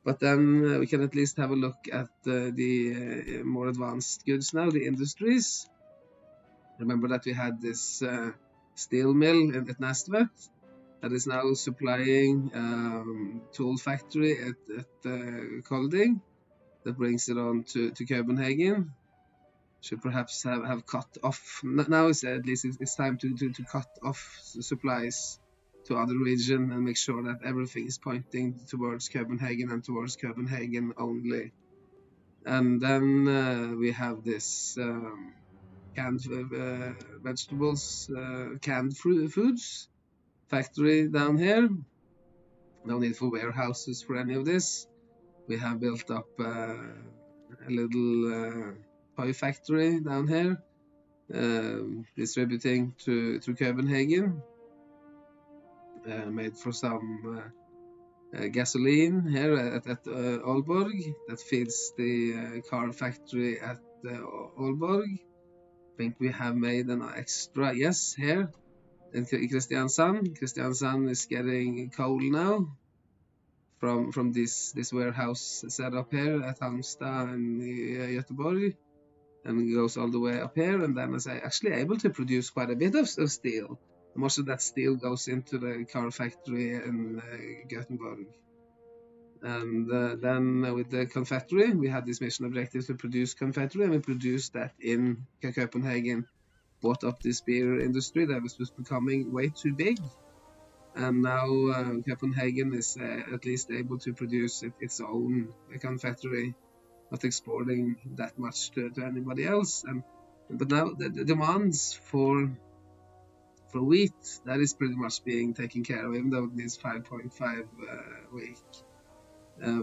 S1: But then we can at least have a look at the more advanced goods now, the industries. Remember that we had this steel mill at Næstvet that is now supplying tool factory at Kolding that brings it on to Copenhagen. Should perhaps have cut off. Now it's at least it's time to cut off supplies to other region and make sure that everything is pointing towards Copenhagen and towards Copenhagen only. And then we have this canned vegetables, canned foods factory down here. No need for warehouses for any of this. We have built up a little toy factory down here, distributing to Copenhagen, made for some gasoline here at Aalborg that feeds the car factory at Aalborg. I think we have made an extra, yes, here in Kristiansand. Kristiansand is getting coal now from this warehouse set up here at Halmstad and Göteborg, and it goes all the way up here, and then is actually able to produce quite a bit of steel. Most of that steel goes into the car factory in Gothenburg. And then with the confectionery, we had this mission objective to produce confectionery, and we produced that in Copenhagen. Bought up this beer industry that was becoming way too big. And now Copenhagen is at least able to produce its own confectionery, not exporting that much to anybody else. But now the demands for wheat, that is pretty much being taken care of, even though it needs 5.5 week.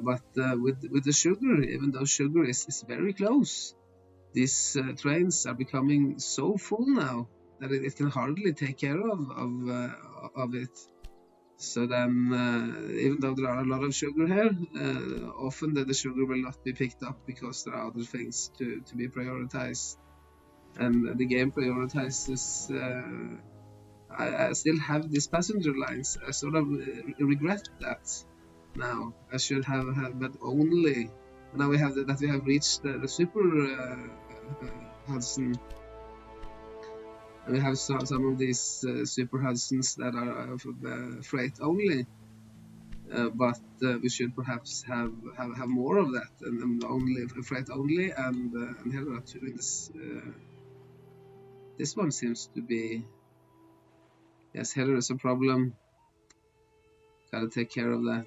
S1: But with the sugar, even though sugar is very close, these trains are becoming so full now that it can hardly take care of it. So then, even though there are a lot of sugar here, often the sugar will not be picked up because there are other things to be prioritized. And the game prioritizes. I still have these passenger lines. I sort of regret that now. I should have, but only now we have that we have reached the super Hudson. And we have some of these super Hudsons that are freight only, but we should perhaps have more of that and only freight only. And here are two in this. This one seems to be. Yes, here is a problem. Gotta take care of that.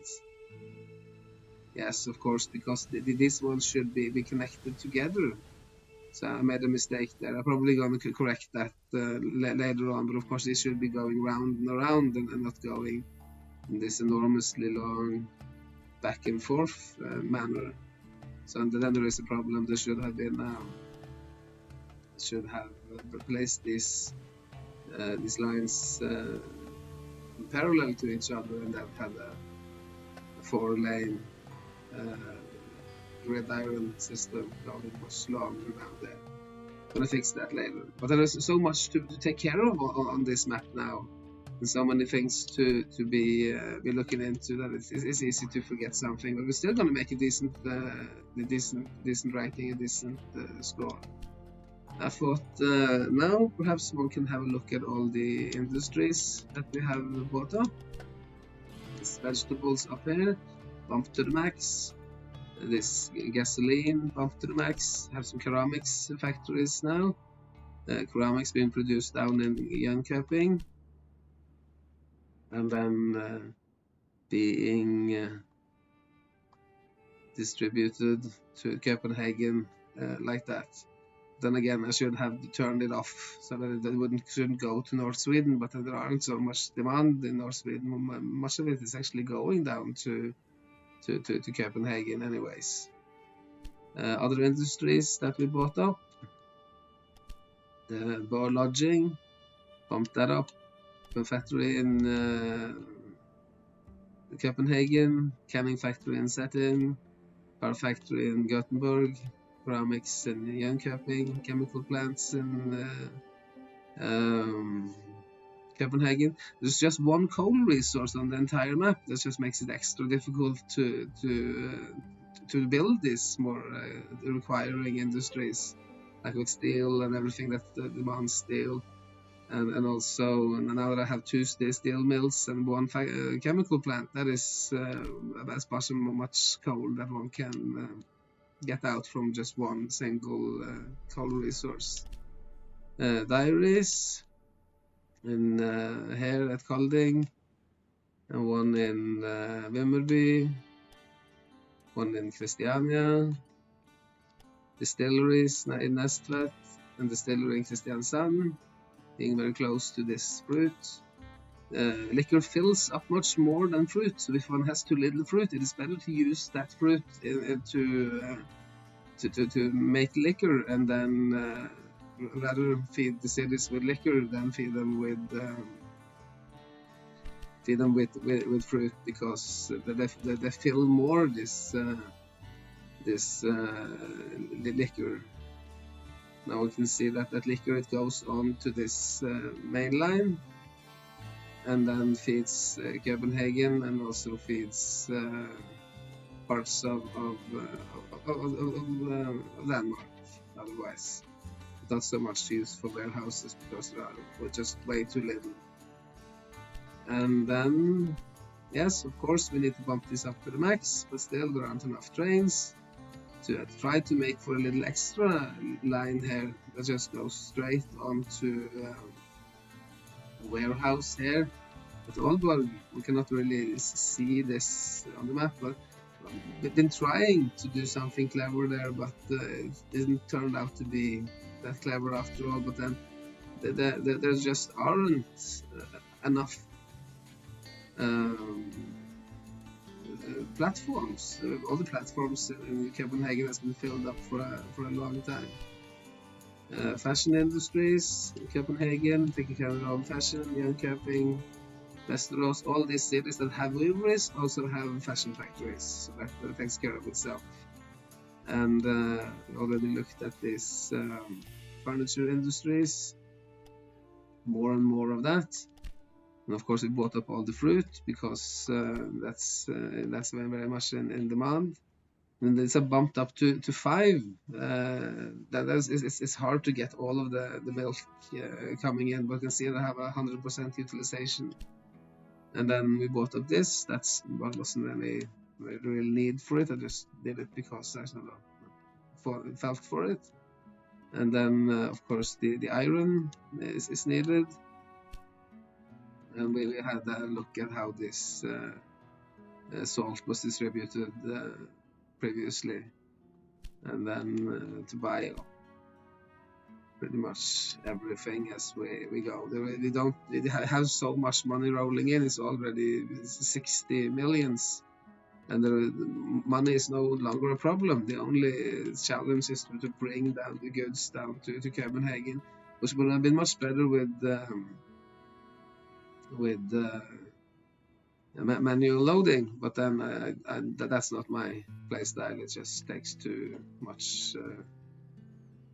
S1: Yes, of course, because this one should be connected together. So I made a mistake there. I'm probably going to correct that later on, but of course this should be going round and around and not going in this enormously long back and forth manner. So then there is a problem. There should have been should have replaced these lines parallel to each other, and then had a 4-lane red iron system going much longer down there. I'm gonna fix that later. But there is so much to take care of on this map now, and so many things to be looking into that it's easy to forget something. But we're still gonna make a decent ranking, a decent score. I thought now perhaps one can have a look at all the industries that we have bought up. This vegetables up here, bump to the max. This gasoline, bump to the max. Have some ceramics factories now. Ceramics being produced down in Jönköping, and then being distributed to Copenhagen like that. Then again, I should have turned it off so that it shouldn't go to North Sweden, but there aren't so much demand in North Sweden. Much of it is actually going down to Copenhagen anyways. Other industries that we bought up, the bar lodging, bumped that up. factory in Copenhagen, canning factory in Stettin, car factory in Gothenburg, ceramics in Jönköping, chemical plants in Copenhagen. There's just one coal resource on the entire map. That just makes it extra difficult to build these more requiring industries, like with steel and everything that demands steel. And also now that I have 2 steel mills and 1 chemical plant, that is as much coal that one can get out from just one single coal resource. Diaries in here at Kolding, and 1 in Vimmerby, 1 in Christiania, distilleries in Næstvet, and distillery in Kristiansand, being very close to this fruit. Liquor fills up much more than fruit, so if one has too little fruit, it is better to use that fruit to make liquor, and then rather feed the cities with liquor than feed them with fruit, because they fill more this liquor. Now we can see that liquor, it goes on to this main line and then feeds Copenhagen, and also feeds parts of Denmark. Otherwise, not so much use for warehouses, because there are just way too little. And then, yes, of course, we need to bump this up to the max, but still there aren't enough trains to try to make for a little extra line here that just goes straight onto the warehouse here at Aalborg. We cannot really see this on the map, but we've been trying to do something clever there, but it didn't turn out to be that clever after all. But then there just aren't enough platforms. All the platforms in Copenhagen has been filled up for a long time. Fashion industries in Copenhagen, taking care of their own fashion. Jönköping, Västerås, all these cities that have liveries also have fashion factories, so that takes care of itself. And already looked at these furniture industries, more and more of that. And of course, it bought up all the fruit, because that's very, very much in demand. And it's bumped up to 5. It's hard to get all of the milk coming in, but you can see they have 100% utilization. And then we bought up this. Wasn't any real need for it. I just did it because I felt for it. And then, of course, the iron is needed. And we had a look at how this salt was distributed previously, and then to buy pretty much everything as we go. We don't have so much money rolling in. It's already 60 millions, and the money is no longer a problem. The only challenge is to bring down the goods down to Copenhagen, which would have been much better with manual loading, but then that's not my play style. It just takes too much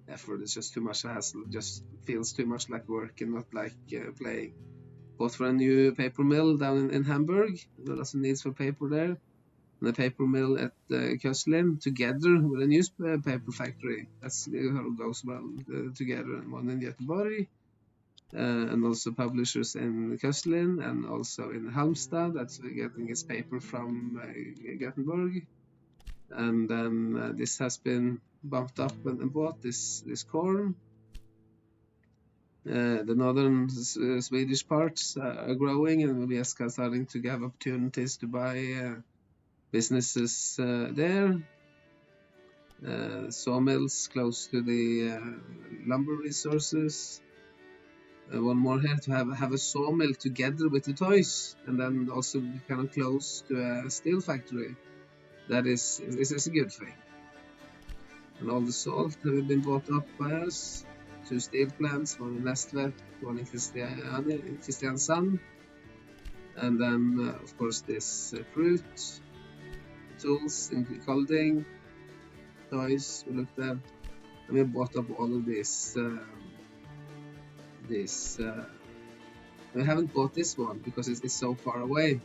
S1: effort. It's just too much hassle. It just feels too much like work and not like playing. Bought for a new paper mill down in Hamburg. There are lots of needs for paper there. And the paper mill at Köslin, together with a newspaper factory. That's goes well together. And 1 in Göteborg. And also publishers in Köslin, and also in Halmstad, that's getting its paper from Gothenburg. And then this has been bumped up and bought, this corn. The northern Swedish parts are growing, and we are starting to have opportunities to buy businesses there. Sawmills close to the lumber resources. 1 more here, to have a sawmill together with the toys, and then also be kind of close to a steel factory. That is a good thing. And all the salt have been bought up by us 2 steel plants, 1 in Næstvet, 1 in Kristiansand, and then of course this fruit, tools in Kolding, toys we looked at, and we bought up all of these. We haven't bought this one because it's so far away,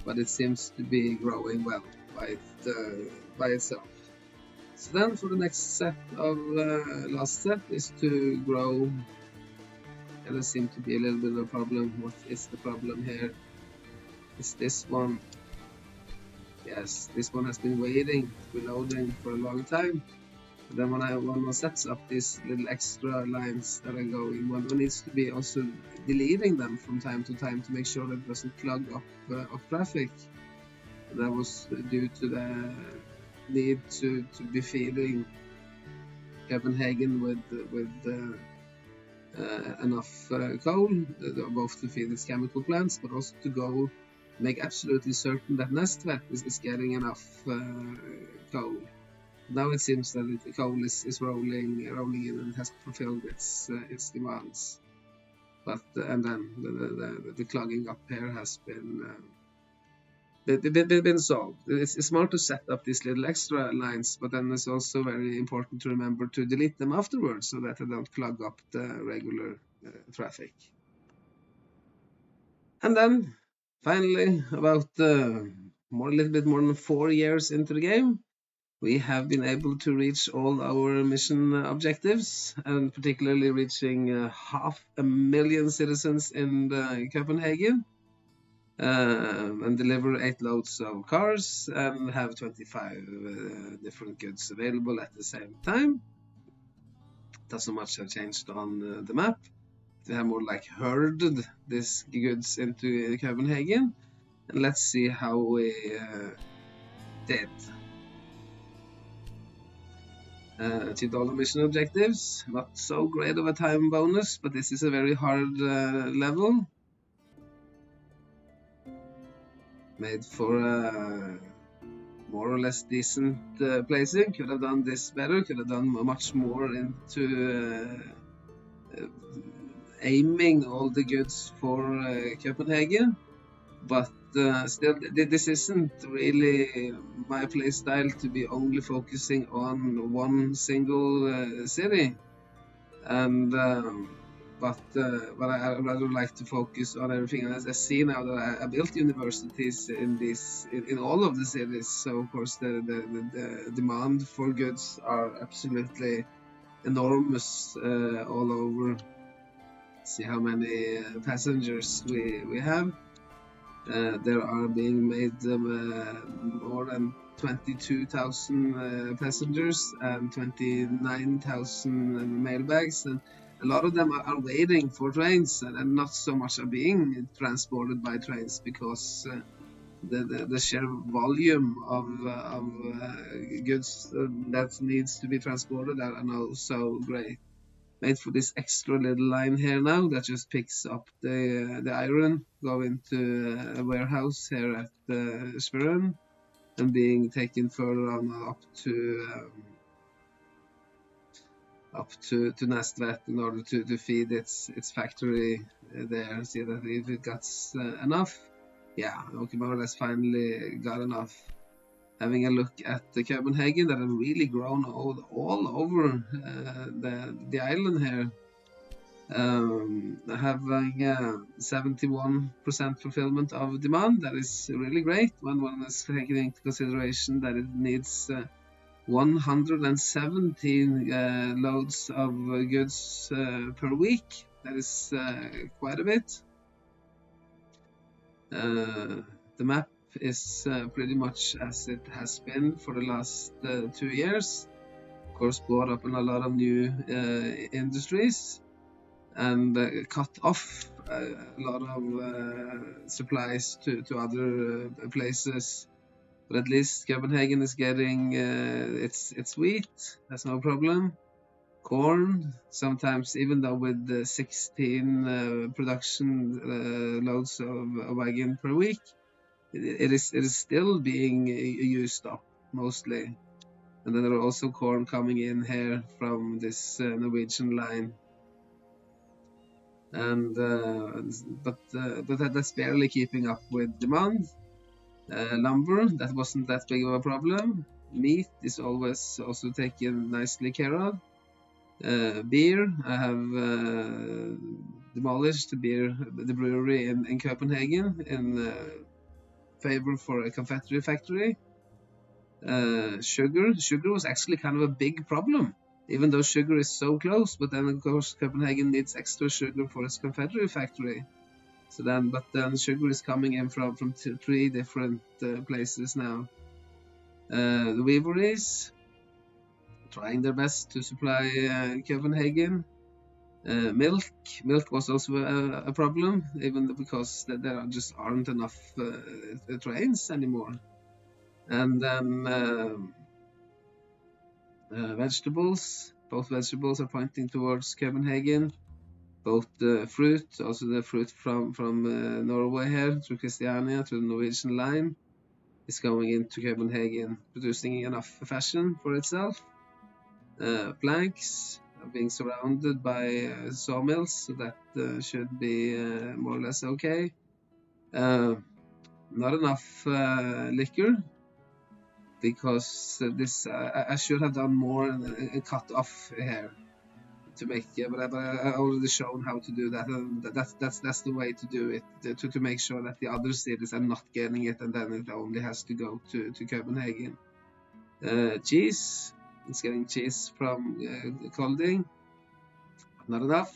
S1: but it seems to be growing well by itself. So then for the next set of last step is to grow. There seems to be a little bit of a problem. What is the problem here? It's this one. Yes, this one has been waiting to be loading for a long time. And then when one sets up these little extra lines that are going, one needs to be also deleting them from time to time to make sure that it doesn't clog up of traffic. And that was due to the need to be feeding Copenhagen with enough coal, both to feed its chemical plants, but also to go make absolutely certain that Næstvet is getting enough coal. Now it seems that the coal is rolling in and has fulfilled its demands. But and then the clogging up here has been solved. It's smart to set up these little extra lines, but then it's also very important to remember to delete them afterwards so that they don't clog up the regular traffic. And then finally, about a little bit more than 4 years into the game, we have been able to reach all our mission objectives, and particularly reaching 500,000 citizens in Copenhagen, and deliver 8 loads of cars and have 25 different goods available at the same time. Doesn't much have changed on the map. We have more like herded these goods into Copenhagen, and let's see how we did. Achieved all the mission objectives. Not so great of a time bonus, but this is a very hard level. Made for a more or less decent placing. Could have done this better, could have done much more into aiming all the goods for Copenhagen. But still, this isn't really my playstyle to be only focusing on one single city, and but I rather like to focus on everything. And as I see now that I built universities in all of the cities, so of course the demand for goods are absolutely enormous all over. See how many passengers we have. There are being made more than 22,000 passengers and 29,000 mail bags, and a lot of them are waiting for trains, and not so much are being transported by trains because the sheer volume of goods that needs to be transported are now so great. Made for this extra little line here now that just picks up the iron going to a warehouse here at Spurren and being taken further on up to Næstvet in order to feed its factory there. See that if it got enough. Yeah, okay, more or less finally got enough. Having a look at the Copenhagen that have really grown all over the island here. Having 71% fulfillment of demand, that is really great when one is taking into consideration that it needs 117 loads of goods per week. That is quite a bit. The map is pretty much as it has been for the last 2 years. Of course, brought up in a lot of new industries and cut off a lot of supplies to other places. But at least Copenhagen is getting its wheat, that's no problem. Corn, sometimes even though with 16 production loads of wagon per week, it is still being used up mostly. And then there are also corn coming in here from this Norwegian line. And but that's barely keeping up with demand. Lumber, that wasn't that big of a problem. Meat is always also taken nicely care of. Beer, I have demolished the brewery in Copenhagen in favor for a confectionery factory. Sugar was actually kind of a big problem, even though sugar is so close. But then, of course, Copenhagen needs extra sugar for its confectionery factory. But then sugar is coming in from three different places now. The weaveries trying their best to supply Copenhagen. Milk was also a problem, even because there just aren't enough trains anymore. And then vegetables, both vegetables are pointing towards Copenhagen. Both the fruit, also the fruit from Norway here through Christiania to the Norwegian line, is going into Copenhagen, producing enough fashion for itself. Planks are being surrounded by sawmills, so that should be more or less okay. Not enough liquor, because I should have done more and cut off here to make. But I already shown how to do that, and that's the way to do it, to make sure that the other cities are not getting it, and then it only has to go to Copenhagen. Cheese, it's getting cheese from Kolding, not enough.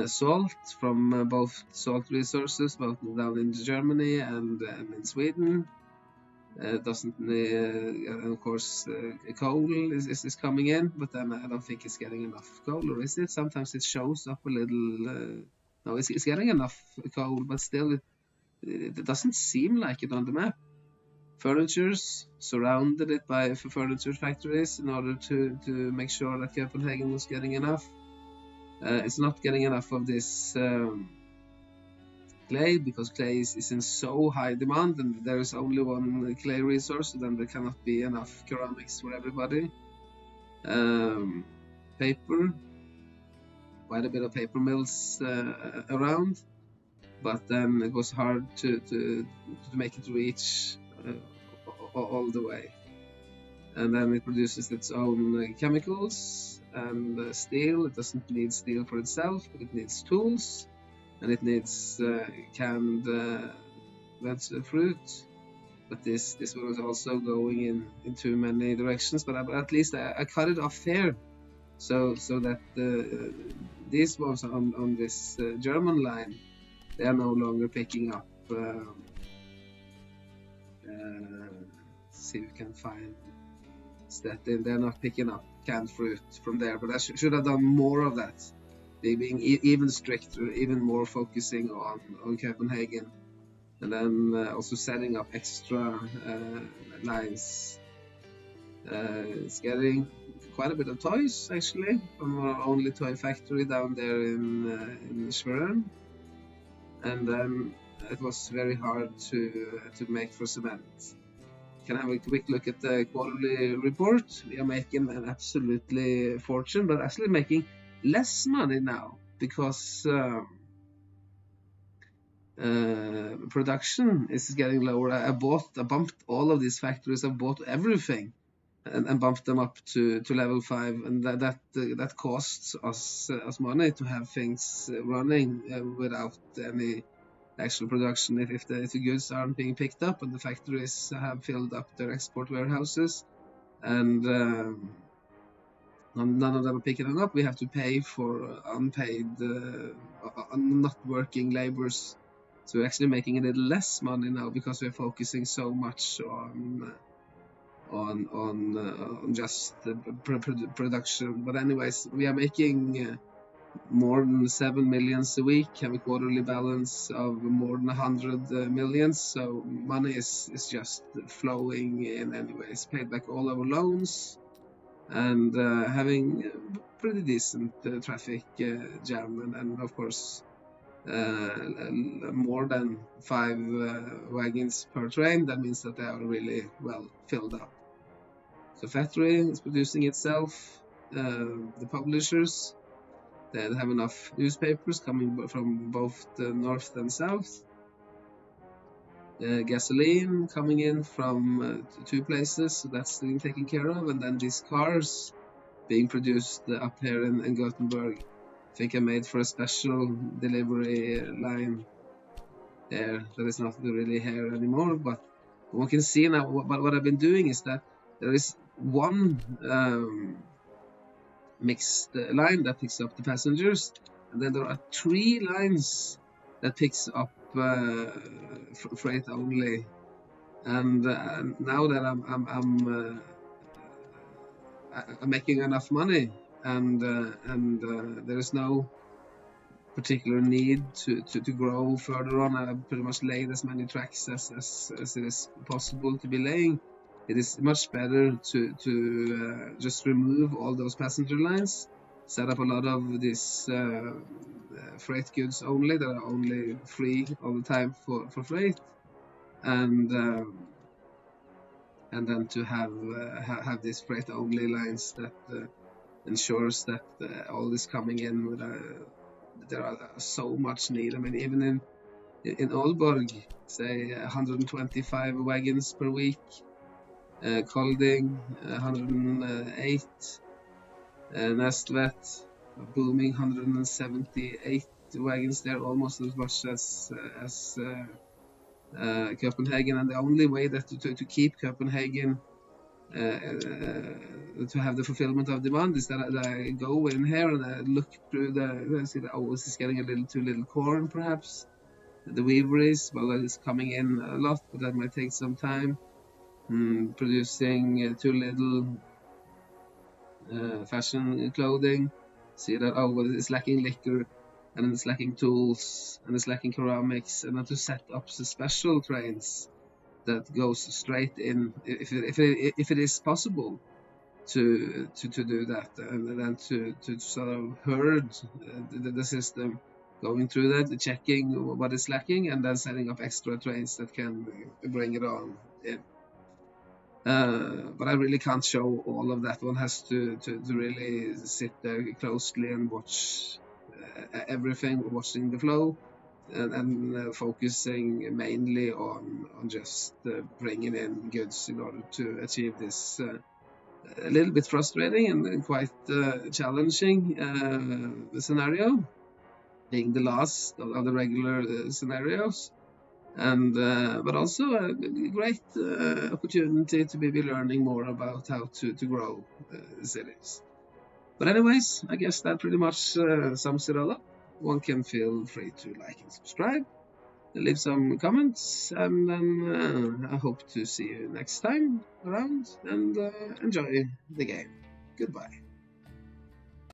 S1: Salt from both salt resources, both down in Germany and in Sweden. Doesn't of course coal is coming in, but then I don't think it's getting enough coal, or is it? Sometimes it shows up a little. No, it's getting enough coal, but still it doesn't seem like it on the map. Furnitures surrounded it by furniture factories in order to make sure that Copenhagen was getting enough. It's not getting enough of this clay, because clay is in so high demand, and there is only one clay resource, so then there cannot be enough ceramics for everybody. Paper, quite a bit of paper mills around, but then it was hard to make it reach all the way. And then it produces its own chemicals and steel. It doesn't need steel for itself, but it needs tools, and it needs canned fruit. But this was also going in too many directions. But at least I cut it off here, so that these ones on this German line, they are no longer picking up. See if we can find that they're not picking up canned fruit from there. But I should have done more of that. They being even stricter, even more focusing on Copenhagen, and then also setting up extra lines. It's getting quite a bit of toys, actually, from our only toy factory down there in Schwerin. And then it was very hard to make for cement. Can I have a quick look at the quarterly report? We are making an absolutely fortune, but actually making less money now, because production is getting lower. I bumped all of these factories. I bought everything and bumped them up to level 5, and that costs us money to have things running without any actual production. If the goods aren't being picked up and the factories have filled up their export warehouses, and none of them are picking them up, we have to pay for unpaid, not working laborers. So we're actually making a little less money now, because we're focusing so much on just production. But anyways, we are making more than 7 millions a week, have a quarterly balance of more than 100 millions. So money is just flowing in anyways. Paid back all our loans, and having pretty decent traffic jam, and of course more than 5 wagons per train. That means that they are really well filled up. So factory is producing itself. The publishers, they have enough newspapers coming from both the north and south. Gasoline coming in from 2 places, so that's being taken care of. And then these cars being produced up here in Gothenburg. I think I made for a special delivery line there that is not really here anymore. But one can see now what I've been doing is that there is one mixed line that picks up the passengers, and then there are 3 lines that picks up freight only. And now that I'm making enough money, and there is no particular need to grow further on. I pretty much laid as many tracks as it is possible to be laying. It is much better to just remove all those passenger lines, set up a lot of these freight goods only that are only free all the time for freight, and then to have these freight only lines that ensures that all is coming in with there are so much need. I mean, even in Aalborg, say 125 wagons per week. Kolding 108. Næstvet booming 178 wagons there, almost as much as Copenhagen. And the only way that to keep Copenhagen to have the fulfillment of demand is that I go in here and I look through I see that this is getting a little too little corn, perhaps. The weaveries, well, it's coming in a lot, but that might take some time. Producing too little fashion clothing. See that it's lacking liquor, and it's lacking tools, and it's lacking ceramics, and then to set up the special trains that goes straight in, if it is possible to do that, and then to sort of herd the system, going through that, checking what is lacking, and then setting up extra trains that can bring it on in. But I really can't show all of that. One has to really sit there closely and watch everything, watching the flow, and focusing mainly on just bringing in goods in order to achieve this a little bit frustrating and quite challenging scenario, being the last of the regular scenarios. And but also a great opportunity to maybe learning more about how to grow cities. But anyways, I guess that pretty much sums it all up. One can feel free to like and subscribe, and leave some comments, and then I hope to see you next time around, and enjoy the game. Goodbye.